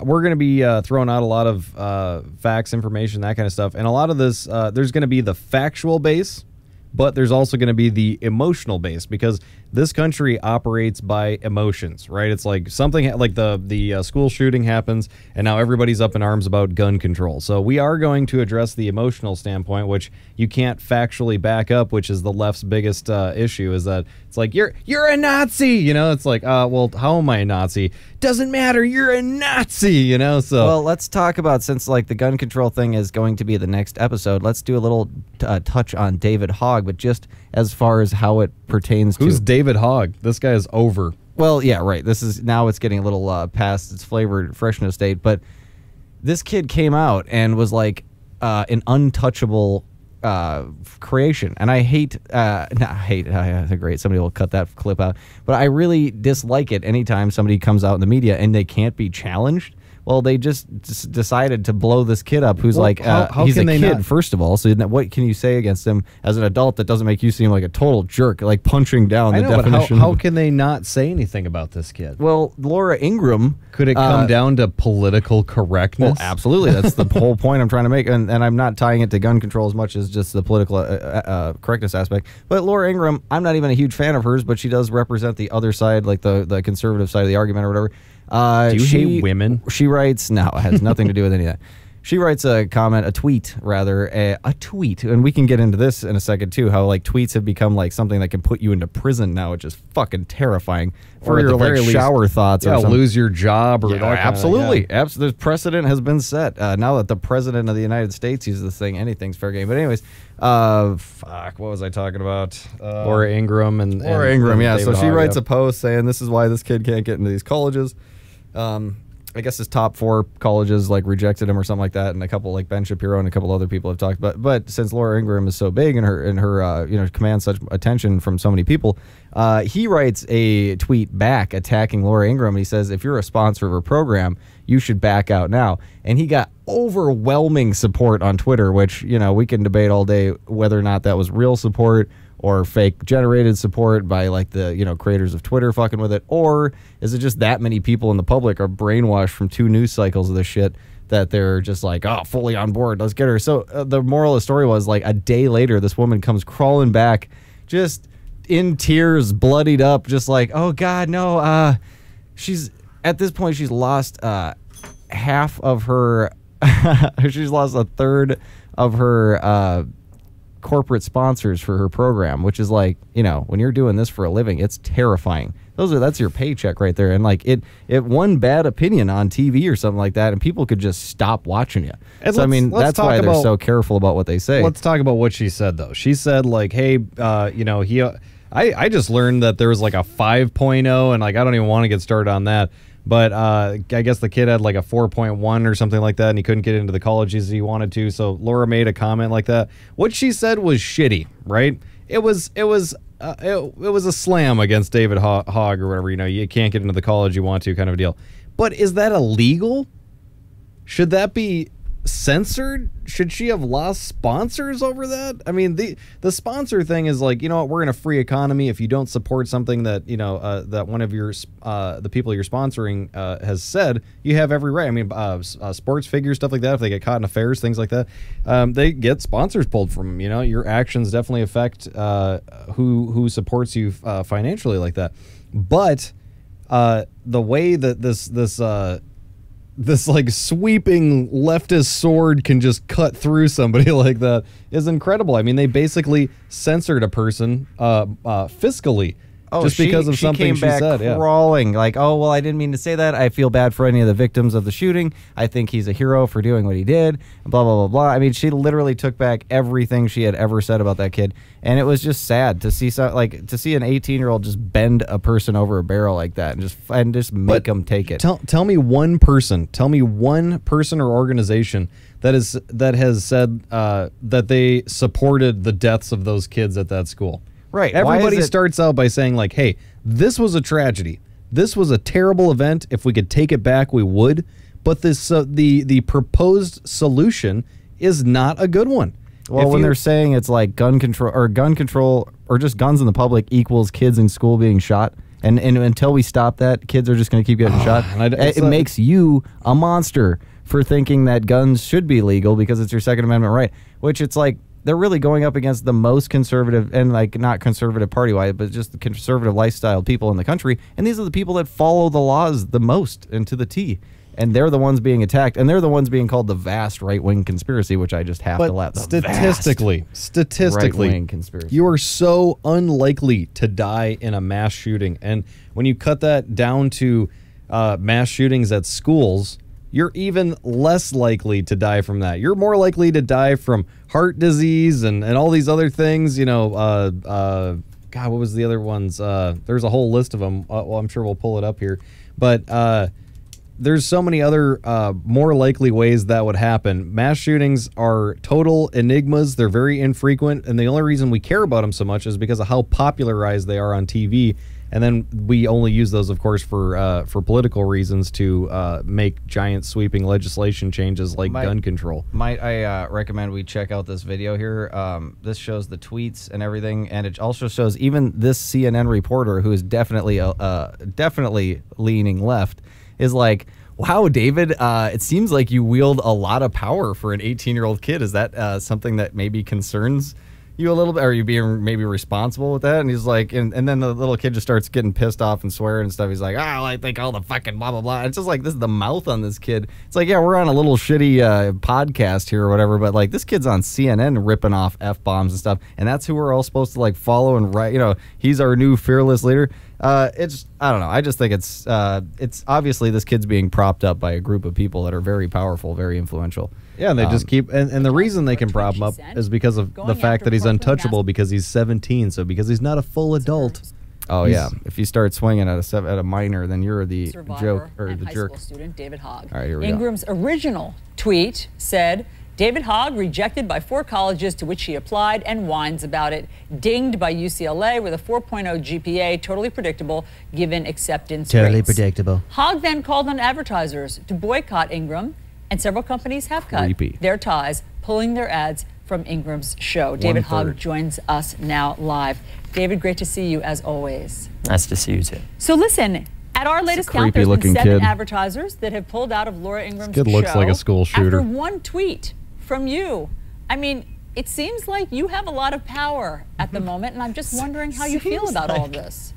We're gonna be throwing out a lot of facts, information, that kind of stuff, and a lot of this there's gonna be the factual base, but there's also going to be the emotional base because this country operates by emotions, right? It's like something like the school shooting happens, and now everybody's up in arms about gun control. So we are going to address the emotional standpoint, which you can't factually back up, which is the left's biggest issue, is that it's like, you're a Nazi, It's like, well, how am I a Nazi? Doesn't matter, you're a Nazi, So well, let's talk about, since the gun control thing is going to be the next episode, let's do a little touch on David Hogg Hogg, but just as far as how it pertains to... Who's David Hogg? This guy is over. Well, yeah, right. This is now it's getting a little past its flavored freshness date, but this kid came out and was like an untouchable creation, and I hate. Great, somebody will cut that clip out, but I really dislike it anytime somebody comes out in the media and they can't be challenged. Well, they just decided to blow this kid up who's like, how he's can a they kid, not? first of all, so what can you say against him as an adult that doesn't make you seem like a total jerk, like punching down the definition? But how can they not say anything about this kid? Well, Laura Ingraham... Could it come down to political correctness? Well, absolutely. That's the whole point I'm trying to make, and I'm not tying it to gun control as much as just the political correctness aspect. But Laura Ingraham, I'm not even a huge fan of hers, but she does represent the other side, like the conservative side of the argument or whatever. Do you hate women? She writes, no, it has nothing to do with any of that. She writes a tweet, and we can get into this in a second too, how like tweets have become like something that can put you into prison now, which is fucking terrifying. Or for your like shower thoughts or something. Lose your job or absolutely. The precedent has been set. Now that the president of the United States uses this thing, anything's fair game. But anyways, what was I talking about? Laura Ingraham Laura Ingraham, yeah. David So she Hogg, writes a post saying this is why this kid can't get into these colleges. I guess his top 4 colleges like rejected him or something like that, and a couple like Ben Shapiro and a couple other people have talked about. But since Laura Ingraham is so big and her commands such attention from so many people, he writes a tweet back attacking Laura Ingraham. He says, if you're a sponsor of her program, you should back out now. And he got overwhelming support on Twitter, which we can debate all day whether or not that was real support or fake generated support by like the creators of Twitter fucking with it, or is it just that many people in the public are brainwashed from 2 news cycles of this shit that they're just like, oh, fully on board, let's get her. So the moral of the story was like a day later, this woman comes crawling back, just in tears, bloodied up, just like, oh God, no. She's at this point she's lost half of her, she's lost a third of her corporate sponsors for her program, which is like, when you're doing this for a living, it's terrifying. That's your paycheck right there. And like it one bad opinion on TV or something like that, and people could just stop watching you. And so that's why they're so careful about what they say. Let's talk about what she said though. She said like, hey, I just learned that there was like a 5.0, and like I don't even want to get started on that. But I guess the kid had like a 4.1 or something like that, and he couldn't get into the colleges he wanted to. So Laura made a comment like that. What she said was shitty, right? It was a slam against David Hogg or whatever. You can't get into the college you want to, kind of a deal. But is that illegal? Should that be censored? Should she have lost sponsors over that? I mean, the sponsor thing is like, we're in a free economy. If you don't support something that that one of your the people you're sponsoring has said, you have every right. I mean, sports figures, stuff like that, if they get caught in affairs, things like that, they get sponsors pulled from them. Your actions definitely affect who supports you financially like that. But the way that this like sweeping leftist sword can just cut through somebody like that is incredible. I mean, they basically censored a person fiscally just because of something she said. Crawling like, oh, well, I didn't mean to say that. I feel bad for any of the victims of the shooting. I think he's a hero for doing what he did. Blah, blah, blah, blah. I mean, she literally took back everything she had ever said about that kid. And it was just sad to see an 18-year-old just bend a person over a barrel like that and just make them take it. Tell me one person or organization that has said that they supported the deaths of those kids at that school. Right. Everybody starts out by saying like, hey, this was a tragedy. This was a terrible event. If we could take it back, we would. But this the proposed solution is not a good one. Well, when they're saying it's like gun control or just guns in the public equals kids in school being shot, and until we stop that, kids are just going to keep getting shot. It makes you a monster for thinking that guns should be legal because it's your Second Amendment right, which it's like, they're really going up against the most conservative, and like not conservative party-wise, but just the conservative lifestyle people in the country. And these are the people that follow the laws the most and to the T. And they're the ones being attacked, and they're the ones being called the vast right-wing conspiracy, which I just have to laugh. Statistically, right-wing conspiracy. You are so unlikely to die in a mass shooting. And when you cut that down to mass shootings at schools, you're even less likely to die from that. You're more likely to die from heart disease and all these other things. You know, God, what was the other ones? There's a whole list of them. Well, I'm sure we'll pull it up here. But there's so many other more likely ways that would happen. Mass shootings are total enigmas. They're very infrequent, and the only reason we care about them so much is because of how popularized they are on TV. And then we only use those, of course, for political reasons to make giant sweeping legislation changes like gun control. Might I recommend we check out this video here? This shows the tweets and everything, and it also shows even this CNN reporter, who is definitely leaning left, is like, wow, David, it seems like you wield a lot of power for an 18-year-old kid. Is that something that maybe concerns you a little bit? Are you being maybe responsible with that? And he's like, and then the little kid just starts getting pissed off and swearing and stuff. He's like, I think all the fucking blah, blah, blah. It's just like, this is the mouth on this kid. It's like, yeah, we're on a little shitty podcast here or whatever, but like this kid's on CNN ripping off F-bombs and stuff. And that's who we're all supposed to like follow and write. You know, he's our new fearless leader. I don't know. I just think it's obviously this kid's being propped up by a group of people that are very powerful, very influential. Yeah, and they just keep, and the reason they can prop him up is because of the fact that he's untouchable because he's 17. So because he's not a full adult. Oh yeah, if you start swinging at a minor, then you're the joke or the jerk. High school student David Hogg. All right, here we Ingram's original tweet said, David Hogg rejected by 4 colleges to which he applied and whines about it. Dinged by UCLA with a 4.0 GPA, totally predictable given acceptance rates. Totally predictable. Hogg then called on advertisers to boycott Ingram, and several companies have cut their ties, pulling their ads from Ingram's show. David Hogg joins us now live. David, great to see you as always. Nice to see you too. So listen, at our latest count, there's been 7 advertisers that have pulled out of Laura Ingram's show. Kid looks like a school shooter. After one tweet from you. I mean, it seems like you have a lot of power at the moment, and I'm just wondering how you feel about all of this.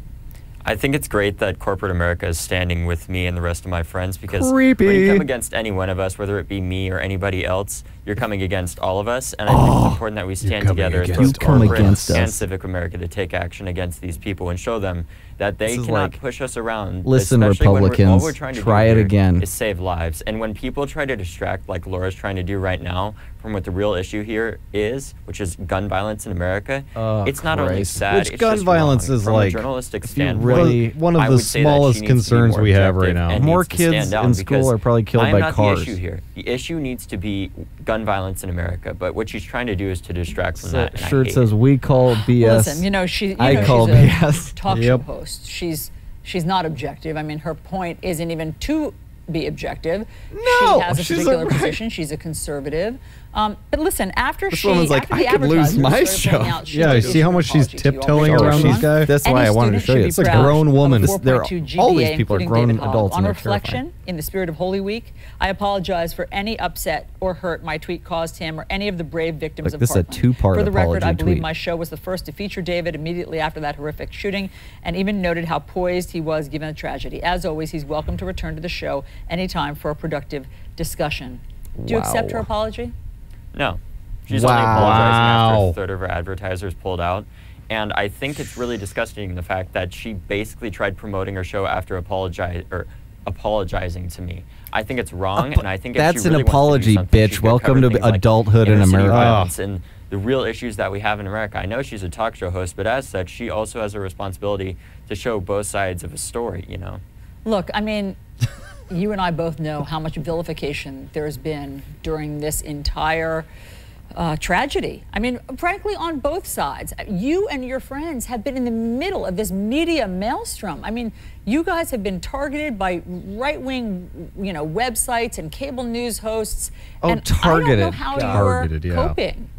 I think it's great that corporate America is standing with me and the rest of my friends, because when you come against any one of us, whether it be me or anybody else, you're coming against all of us, and I think it's important that we stand together as both corporate and civic America to take action against these people and show them that they cannot push us around. Listen, Republicans, all we're trying to try it again. Is save lives. And when people try to distract, like Laura's trying to do right now, from what the real issue here is, which is gun violence in America, it's not only sad, it's gun violence is from like a journalistic standpoint. One of the smallest concerns we have right now. More kids in school are probably killed by cars. The issue here. The issue needs to be gun violence in America, but what she's trying to do is to distract from that. Sure, it says we call BS. Listen, you know, I call she's BS. A talk show host. She's not objective. I mean, her point isn't even to be objective. No, she has a particular position. She's a conservative. But listen, after this woman's like, I could lose my show. Yeah, you see how much she's tiptoeing around these guys? That's why I wanted to show you. It's a grown woman. All these people are grown adults. On reflection, in the spirit of Holy Week, I apologize for any upset or hurt my tweet caused him or any of the brave victims of Parkland. This is a 2-part For the record, I believe tweet. my show was the first to feature David immediately after that horrific shooting, and even noted how poised he was given the tragedy. As always, he's welcome to return to the show anytime for a productive discussion. Do you accept her apology? No. She's only apologizing after a third of her advertisers pulled out. And I think it's really disgusting, the fact that she basically tried promoting her show after apologizing to me. I think it's wrong, and I think that's if she really an apology, bitch. Welcome to adulthood in America. And the real issues that we have in America. I know she's a talk show host, but as such, she also has a responsibility to show both sides of a story, you know? Look, I mean, you and I both know how much vilification there's been during this entire tragedy. I mean, frankly, on both sides. You and your friends have been in the middle of this media maelstrom. I mean, you guys have been targeted by right-wing, websites and cable news hosts. And targeted. I don't know how you're coping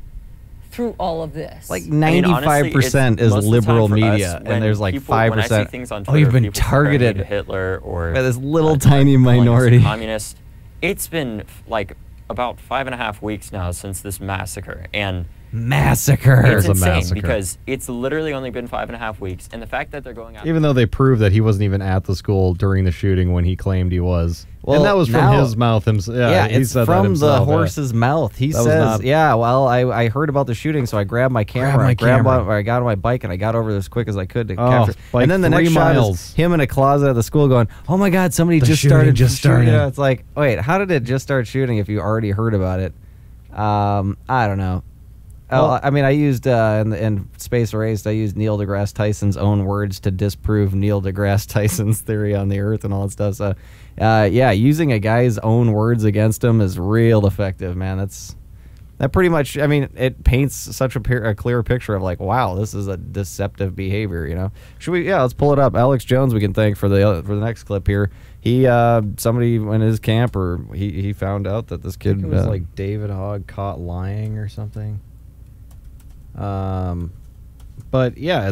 through all of this. Like 95% is liberal media, and there's like 5%. Oh, you've been targeted. Hitler or by this little tiny minority. Communist. It's been like about 5.5 weeks now since this massacre, and massacre. It's a insane massacre. because it's literally only been 5.5 weeks, and the fact that they're going out. Even though they proved that he wasn't even at the school during the shooting when he claimed he was. Well, and that was from now- his mouth himself. Yeah, he it's said that from the himself, horse's mouth. He That was says, not- "Yeah, well, I heard about the shooting, so I grabbed my camera. I got on my bike, and I got over there as quick as I could to capture." like And then the next 3 shot miles. is him in a closet at the school, going, "Oh my God, somebody The just shooting started just shooting." started. It's like, wait, how did it just start shooting if you already heard about it? I don't know. Well- I mean, I used in Space Erased, I used Neil deGrasse Tyson's own words to disprove Neil deGrasse Tyson's theory on the Earth and all that stuff. So, yeah, using a guy's own words against him is real effective, man. That pretty much, I mean, it paints such a clear picture of like, wow, this is a deceptive behavior, you know. Should we? Yeah, let's pull it up. Alex Jones, we can thank for the next clip here. He somebody in his camp, or he found out that this kid It was like David Hogg caught lying or something. But yeah,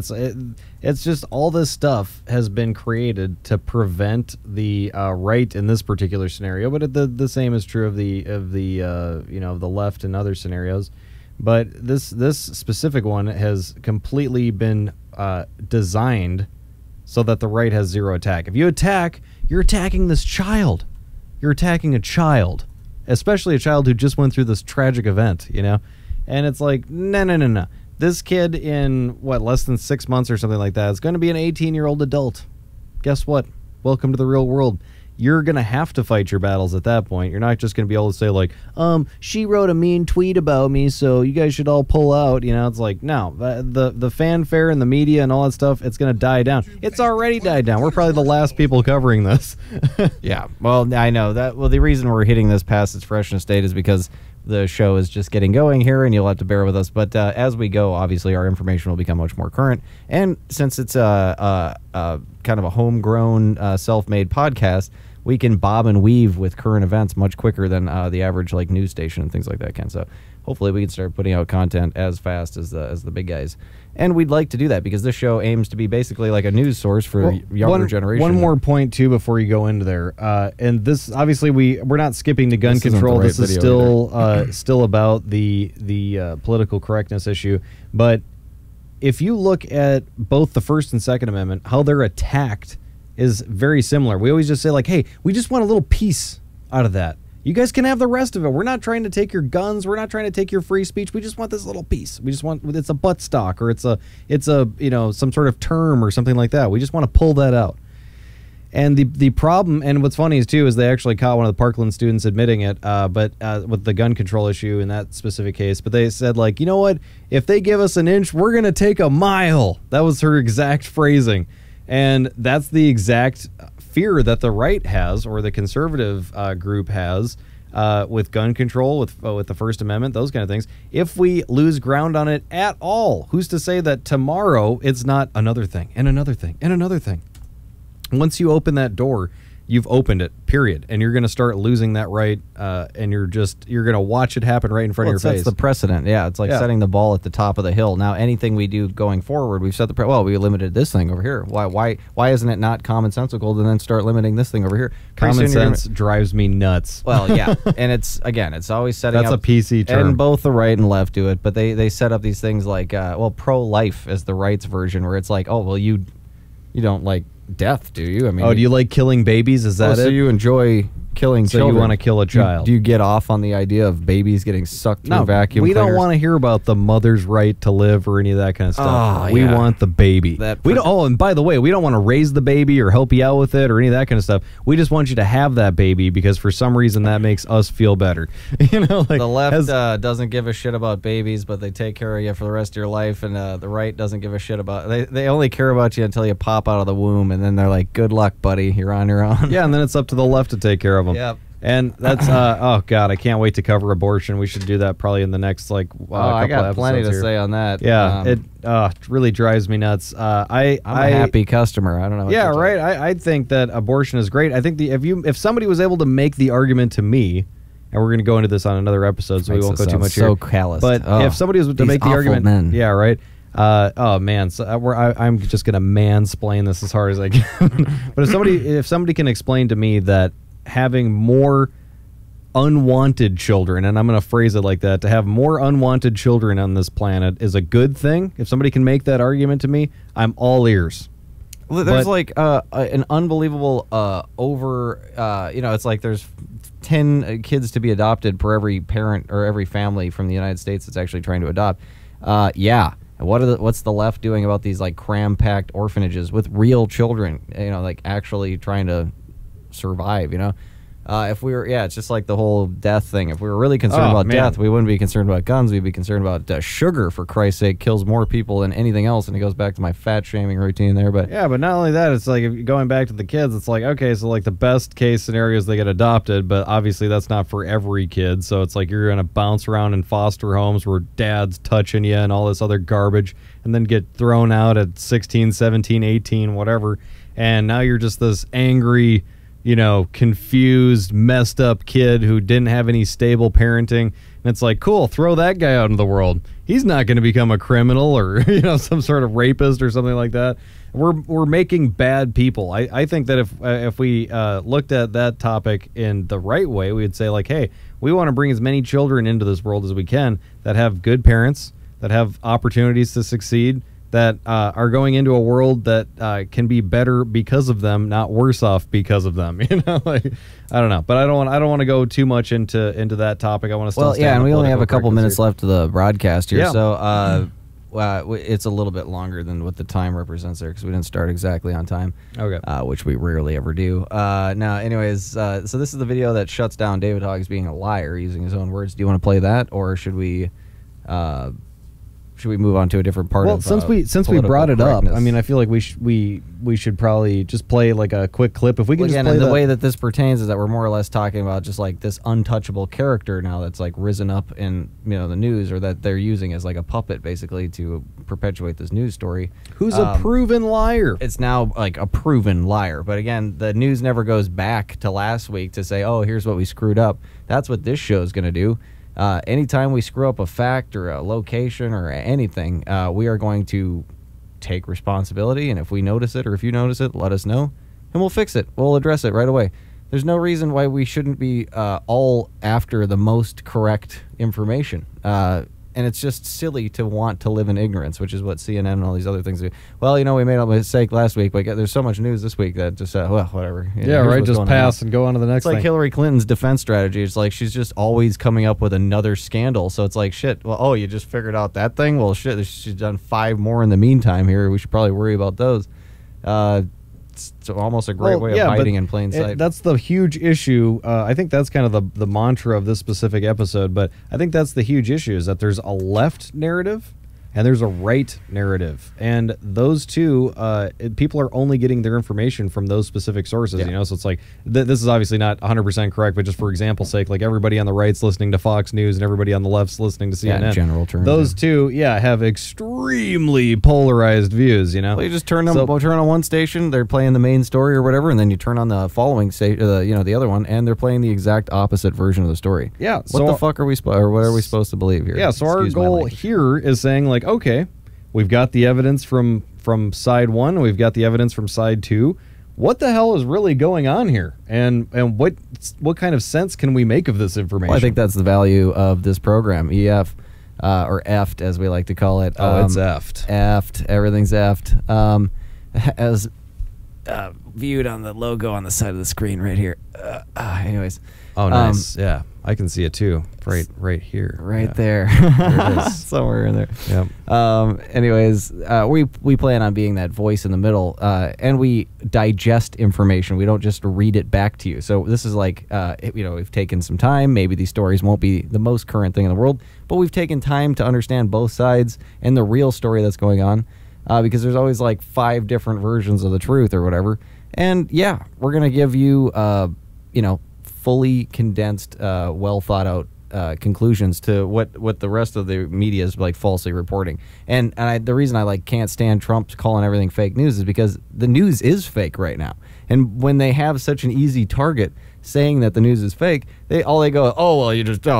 it's just all this stuff has been created to prevent the right in this particular scenario, but the same is true of the the left in other scenarios. But this specific one has completely been designed so that the right has zero attack. If you attack, you're attacking this child. You're attacking a child, especially a child who just went through this tragic event, you know? And it's like, no. This kid in, less than 6 months or something like that is going to be an 18-year-old adult. Guess what? Welcome to the real world. You're going to have to fight your battles at that point. You're not just going to be able to say, like, she wrote a mean tweet about me, so you guys should all pull out. You know, it's like, no. The fanfare and the media and all that stuff, it's going to die down. It's already died down. We're probably the last people covering this. Yeah, well, I know that. Well, the reason we're hitting this past its freshness date is because the show is just getting going here, and you'll have to bear with us. But as we go, obviously, our information will become much more current. And since it's kind of a homegrown, self-made podcast, we can bob and weave with current events much quicker than the average news station and things like that can. So hopefully we can start putting out content as fast as the big guys. And we'd like to do that because this show aims to be basically like a news source for younger generation. One more point, too, before you go into there. And this, obviously, we're not skipping to gun control. This is still about the political correctness issue. But if you look at both the First and Second Amendment, how they're attacked is very similar. We always just say, like, hey, we just want a little piece out of that. You guys can have the rest of it. We're not trying to take your guns. We're not trying to take your free speech. We just want this little piece. We just want, it's a butt stock, or it's a some sort of term or something like that. We just want to pull that out. And the problem, and what's funny is too, is they actually caught one of the Parkland students admitting it, but with the gun control issue in that specific case. But they said, like, you know what? If they give us an inch, we're going to take a mile. That was her exact phrasing. And that's the exact fear that the right has, or the conservative group has, with gun control, with the First Amendment, those kind of things. If we lose ground on it at all, who's to say that tomorrow it's not another thing and another thing and another thing? Once you open that door, you've opened it, period. And you're going to start losing that right, and you're going to watch it happen right in front of your face. That's the precedent. Yeah, it's like setting the ball at the top of the hill. Now, anything we do going forward, we've set the we limited this thing over here. Why isn't it not commonsensical to then start limiting this thing over here? Common sense drives me nuts. Well, yeah, and it's always setting That's up. a PC term. And both the right and left do it, but they set up these things like, pro-life is the right's version, where it's like, oh, well, you don't like death, do you? I mean, do you like killing babies? Is that it? So you enjoy killing children? So you want to kill a child? Do you get off on the idea of babies getting sucked through vacuum we cleaners? don't want to hear about the mother's right to live or any of that kind of stuff. Oh, we yeah. want the baby. We don't. Oh, and by the way, we don't want to raise the baby or help you out with it or any of that kind of stuff. We just want you to have that baby because for some reason that makes us feel better. Like the left doesn't give a shit about babies, but they take care of you for the rest of your life, and the right doesn't give a shit about. They only care about you until you pop out of the womb, and then they're like, "Good luck, buddy. You're on your own." Yeah, and then it's up to the left to take care of them. Yep. And that's oh god, I can't wait to cover abortion. We should do that probably in the next couple I got episodes plenty to here. say on that. Yeah, it really drives me nuts. I'm a happy customer. I don't know. Yeah, right. I think that abortion is great. I think if somebody was able to make the argument to me, and we're going to go into this on another episode, so we won't go too much here. So callous. But if somebody was to make the argument, men. yeah, right. Oh man, so I'm just going to mansplain this as hard as I can. But if somebody can explain to me that having more unwanted children, and I'm going to phrase it like that, to have more unwanted children on this planet is a good thing. If somebody can make that argument to me, I'm all ears. Well, there's like an unbelievable it's like there's 10 kids to be adopted per every parent or every family from the United States that's actually trying to adopt. Yeah. What's the left doing about these like cram-packed orphanages with real children, like actually trying to survive, if we were, it's just like the whole death thing. If we were really concerned about death, we wouldn't be concerned about guns. We'd be concerned about sugar, for Christ's sake, kills more people than anything else. And it goes back to my fat shaming routine there. But yeah, but not only that, it's like, if going back to the kids, it's like, okay, so like the best case scenario is they get adopted, but obviously that's not for every kid. So it's like you're going to bounce around in foster homes where dad's touching you and all this other garbage, and then get thrown out at 16, 17, 18, whatever. And now you're just this angry, confused, messed up kid who didn't have any stable parenting. And it's like, cool, throw that guy out into the world. He's not going to become a criminal or, some sort of rapist or something like that. We're making bad people. I think that if we looked at that topic in the right way, we'd say like, hey, we want to bring as many children into this world as we can that have good parents, that have opportunities to succeed, that are going into a world that can be better because of them, not worse off because of them. Like, I don't know, but I don't want to go too much into that topic. I want to still and we only have a couple minutes left of the broadcast here, Yeah. So it's a little bit longer than what the time represents there because we didn't start exactly on time. Okay. Which we rarely ever do. Now, anyways, so this is the video that shuts down David Hogg as being a liar using his own words. Do you want to play that, or should we move on to a different part of since we brought it up, I mean, I feel like we should probably just play like a quick clip. If we can just play the way that this pertains is that we're more or less talking about just like this untouchable character now that's like risen up in the news, or that they're using as like a puppet basically to perpetuate this news story. Who's a proven liar? It's now like a proven liar. But again, the news never goes back to last week to say, oh, here's what we screwed up. That's what this show is going to do. Anytime we screw up a fact or a location or anything, we are going to take responsibility, and if we notice it or if you notice it, let us know, and we'll fix it. We'll address it right away. There's no reason why we shouldn't be all after the most correct information. And it's just silly to want to live in ignorance, which is what CNN and all these other things do. Well, we made a mistake last week, but there's so much news this week that just, whatever. Just pass and go on to the next thing. It's like Hillary Clinton's defense strategy. It's like she's just always coming up with another scandal. So it's like, shit, well, you just figured out that thing? Well, shit, she's done 5 more in the meantime here. We should probably worry about those. It's almost a great way of hiding in plain sight. That's the huge issue. I think that's kind of the mantra of this specific episode, but I think that's the huge issue, is that there's a left narrative and there's a right narrative, and those two people are only getting their information from those specific sources. So it's like this is obviously not 100% correct, but just for example's sake, like everybody on the right's listening to Fox News and everybody on the left's listening to CNN. In general terms, those two have extremely polarized views. Well, you just turn on one station, they're playing the main story or whatever, and then you turn on the following station, the other one, and they're playing the exact opposite version of the story. What the fuck are we what are we supposed to believe here? So our goal here is saying like, okay, we've got the evidence from side 1, we've got the evidence from side 2. What the hell is really going on here? And what kind of sense can we make of this information? Well, I think that's the value of this program, EF, or EFT as we like to call it. It's EFT. EFT, everything's EFT. As viewed on the logo on the side of the screen right here. Anyways. Oh, nice. I can see it too. Right here. Right there. There it is. Somewhere in there. Yep. Anyways, we plan on being that voice in the middle, and we digest information. We don't just read it back to you. So this is like, we've taken some time. Maybe these stories won't be the most current thing in the world, but we've taken time to understand both sides and the real story that's going on, because there's always like 5 different versions of the truth or whatever. And we're going to give you, fully condensed, well thought out conclusions to what the rest of the media is like falsely reporting. And the reason I can't stand Trump calling everything fake news is because the news is fake right now. And when they have such an easy target saying that the news is fake, they go,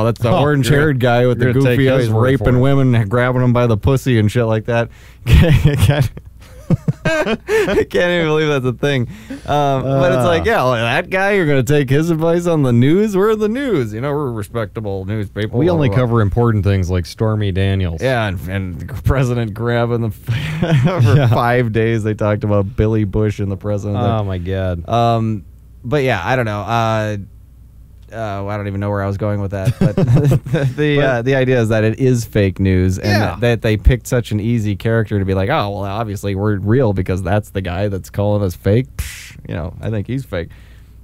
that's the orange-haired guy with the goofy eyes raping women and grabbing them by the pussy and shit like that. I can't even believe that's a thing. But it's like, yeah, that guy, you're going to take his advice on the news? We're the news. We're respectable news people. We only cover important things like Stormy Daniels. Yeah, and the president grabbing the for 5 days they talked about Billy Bush and the president. Oh my God. But yeah, I don't know. I don't even know where I was going with that. But the idea is that it is fake news, and that they picked such an easy character to be like, oh, well, obviously we're real because that's the guy that's calling us fake. I think he's fake.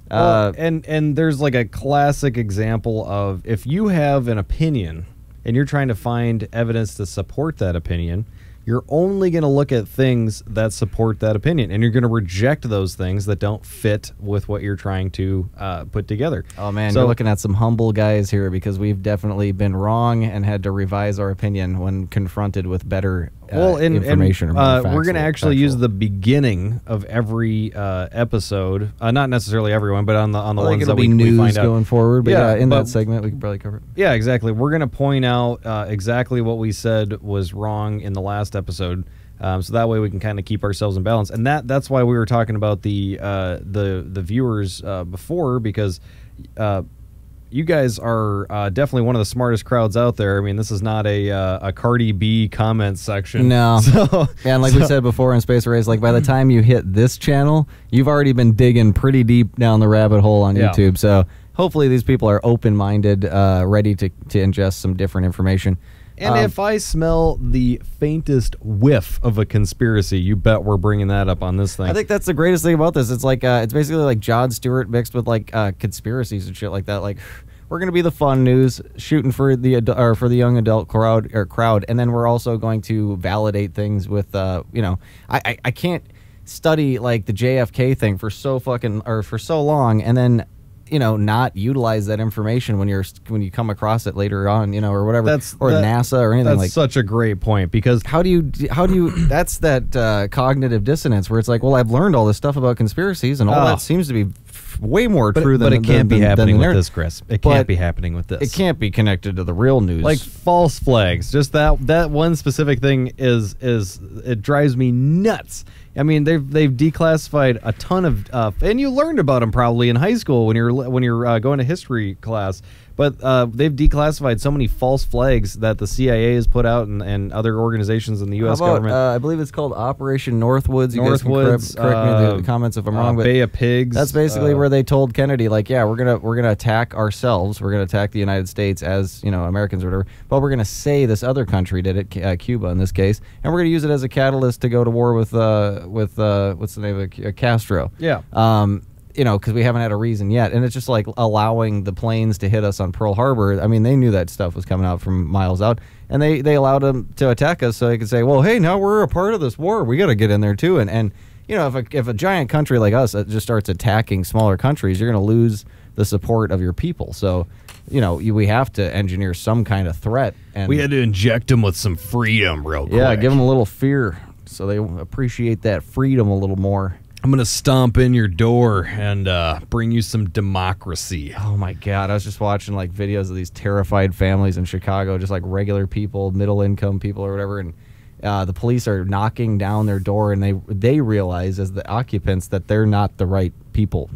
Well, and there's like a classic example of if you have an opinion and you're trying to find evidence to support that opinion, you're only going to look at things that support that opinion, and you're going to reject those things that don't fit with what you're trying to put together. Oh, man, you're looking at some humble guys here because we've definitely been wrong and had to revise our opinion when confronted with better information. We're going to actually use the beginning of every episode, not necessarily everyone, but on the ones that we find out going forward. But in that segment, we can probably cover it. Yeah, exactly. We're going to point out exactly what we said was wrong in the last episode, so that way we can kind of keep ourselves in balance. And that's why we were talking about the viewers before, because you guys are definitely one of the smartest crowds out there. I mean, this is not a Cardi B comment section. No. And like we said before in Space Race, like by the time you hit this channel, you've already been digging pretty deep down the rabbit hole on YouTube. So hopefully these people are open-minded, ready to ingest some different information. And if I smell the faintest whiff of a conspiracy, you bet we're bringing that up on this thing. I think that's the greatest thing about this. It's like it's basically like Jon Stewart mixed with like conspiracies and shit like that. Like, we're gonna be the fun news, shooting for the young adult crowd, and then we're also going to validate things with I can't study like the JFK thing for so long and then not utilize that information when you come across it later on, or whatever, NASA or anything like that. That's such a great point, because how do you that's that cognitive dissonance where it's like, well, I've learned all this stuff about conspiracies and all that seems to be way more true than it can't be happening with this, Chris. It can't be happening with this. It can't be connected to the real news. Like false flags. Just that one specific thing is it drives me nuts. I mean, they've declassified a ton of, and you learned about them probably in high school when you're going to history class. But they've declassified so many false flags that the CIA has put out and other organizations in the U.S. government. I believe it's called Operation Northwoods. You guys can correct me in the comments if I'm wrong. But Bay of Pigs. That's basically where they told Kennedy, like, yeah, we're gonna attack ourselves. We're gonna attack the United States as Americans or whatever. But we're gonna say this other country did it, Cuba in this case, and we're gonna use it as a catalyst to go to war with what's the name of it? Castro. Yeah. Because we haven't had a reason yet. And it's just like allowing the planes to hit us on Pearl Harbor. I mean, they knew that stuff was coming out from miles out. And they allowed them to attack us so they could say, well, hey, now we're a part of this war. We got to get in there, too. And if a giant country like us just starts attacking smaller countries, you're going to lose the support of your people. So, we have to engineer some kind of threat. And we had to inject them with some freedom real quick. Yeah, give them a little fear so they appreciate that freedom a little more. I'm going to stomp in your door and bring you some democracy. Oh, my God. I was just watching, like, videos of these terrified families in Chicago, just, like, regular people, middle-income people or whatever, and the police are knocking down their door, and they realize as the occupants that they're not the right people,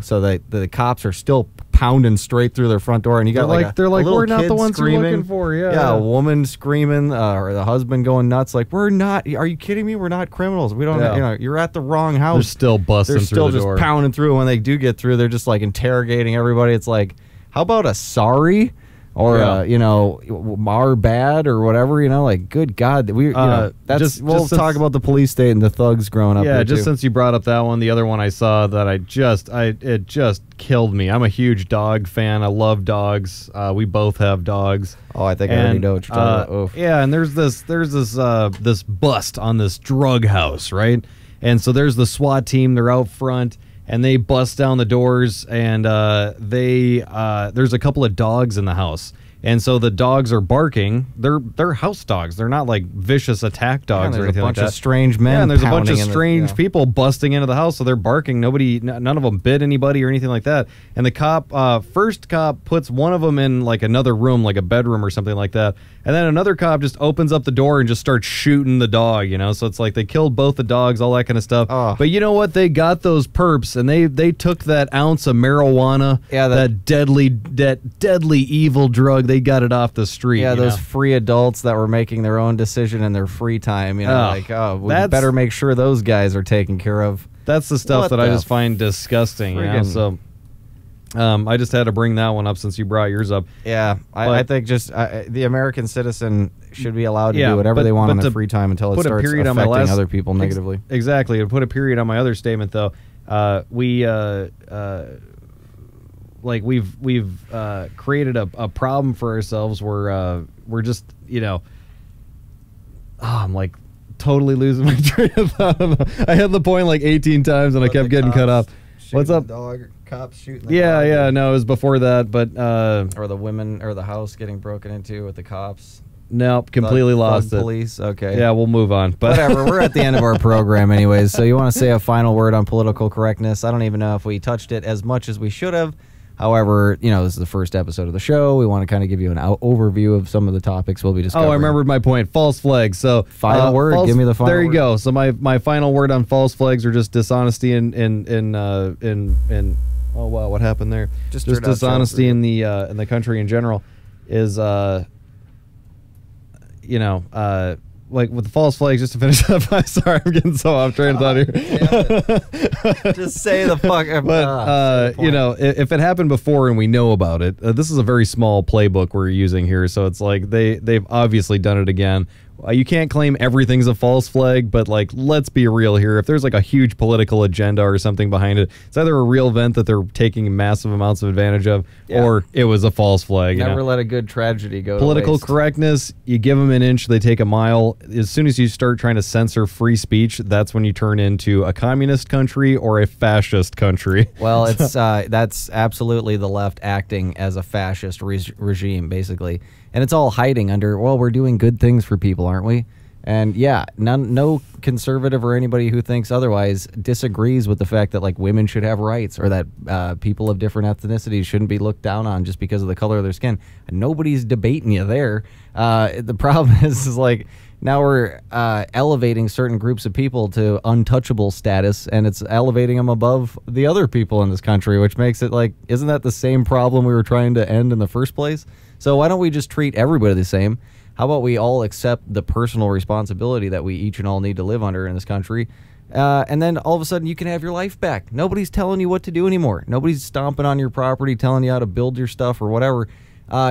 so the cops are still pounding straight through their front door, and you got they're like we're not the ones screaming. We're looking for. Yeah, a woman screaming, or the husband going nuts, like, we're not. Are you kidding me? We're not criminals. We don't. You're at the wrong house. They're still busting through the door. They're still just pounding through. And when they do get through, they're just like interrogating everybody. It's like, how about a sorry? Or our bad or whatever, like, good God, we'll talk about the police state and the thugs growing up. Yeah, just since you brought up that one, the other one I saw that it just killed me. I'm a huge dog fan. I love dogs. We both have dogs. Oh, I think I already know what you're talking about. Yeah, and there's this bust on this drug house, right? And so there's the SWAT team. They're out front. And they bust down the doors, and there's a couple of dogs in the house. And so the dogs are barking. They're house dogs. They're not like vicious attack dogs or anything like that. There's a bunch of strange men. Yeah, and there's a bunch of strange yeah. people busting into the house, so they're barking. None of them bit anybody or anything like that. And the cop, first cop puts one of them in like another room, like a bedroom or something like that. And then another cop just opens up the door and just starts shooting the dog, you know? So it's like they killed both the dogs, all that kind of stuff. Oh. But you know what? They got those perps, and they took that ounce of marijuana, yeah, that deadly evil drug. They got it off the street. Yeah, those know? free adults that were making their own decision in their free time. You know, we better make sure those guys are taken care of. That's the stuff that I just find disgusting. You know? So I just had to bring that one up since you brought yours up. Yeah, I think just the American citizen should be allowed to do whatever they want in their free time until it starts affecting other people negatively. Exactly. To put a period on my other statement, though, we've created a problem for ourselves where we're just, you know, I'm like totally losing my train of thought. I had the point like 18 times and I kept getting cut off. What's up? Dog, cops shooting the yeah, dog. yeah, no, it was before that, but or the women or the house getting broken into with the cops. Nope, completely lost it. Police, okay. Yeah, we'll move on. But whatever, we're at the end of our program anyways, so you want to say a final word on political correctness? I don't even know if we touched it as much as we should have. However, you know, this is the first episode of the show. We want to kind of give you an overview of some of the topics we'll be discussing. Oh, I remembered my point. False flags. So final word. Give me the final word. There you go. So my final word on false flags are just dishonesty in oh wow, what happened there? Just dishonesty in the country in general is you know, like with the false flags, just to finish up. I'm sorry, I'm getting so off train of thought here. Just say the fuck. But you know, if it happened before and we know about it, this is a very small playbook we're using here. So it's like they've obviously done it again. You can't claim everything's a false flag, but like, let's be real here. If there's like a huge political agenda or something behind it, it's either a real event that they're taking massive amounts of advantage of, or it was a false flag. Never let a good tragedy go. Political correctness, you give them an inch, they take a mile. As soon as you start trying to censor free speech, that's when you turn into a communist country or a fascist country. Well, it's that's absolutely the left acting as a fascist regime, basically. And it's all hiding under, well, we're doing good things for people, aren't we? And yeah, no conservative or anybody who thinks otherwise disagrees with the fact that like women should have rights or that people of different ethnicities shouldn't be looked down on just because of the color of their skin. And nobody's debating you there. The problem is like now we're elevating certain groups of people to untouchable status, and it's elevating them above the other people in this country, which makes it like, isn't that the same problem we were trying to end in the first place? So why don't we just treat everybody the same? How about we all accept the personal responsibility that we each and all need to live under in this country? And then all of a sudden you can have your life back. Nobody's telling you what to do anymore. Nobody's stomping on your property, telling you how to build your stuff or whatever.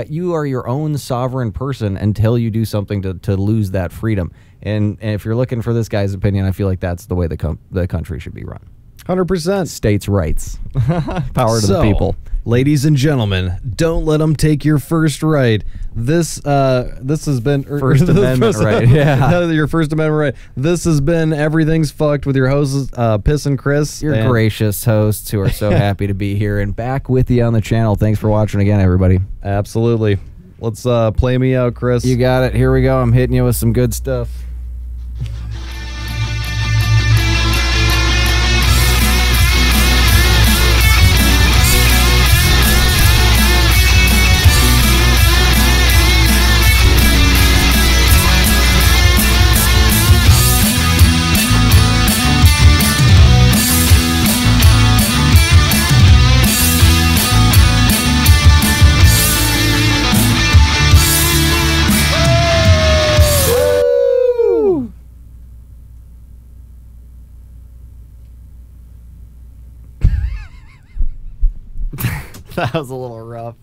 You are your own sovereign person until you do something to lose that freedom. And if you're looking for this guy's opinion, I feel like that's the way the country should be run. 100%. States' rights. Power to the people. Ladies and gentlemen, don't let them take your first right. This has been First Amendment right. Yeah, your First Amendment right. This has been Everything's Fucked with your hosts, Piss and Chris. Your gracious hosts who are so happy to be here and back with you on the channel. Thanks for watching again, everybody. Absolutely. Let's play me out, Chris. You got it. Here we go. I'm hitting you with some good stuff. That was a little rough.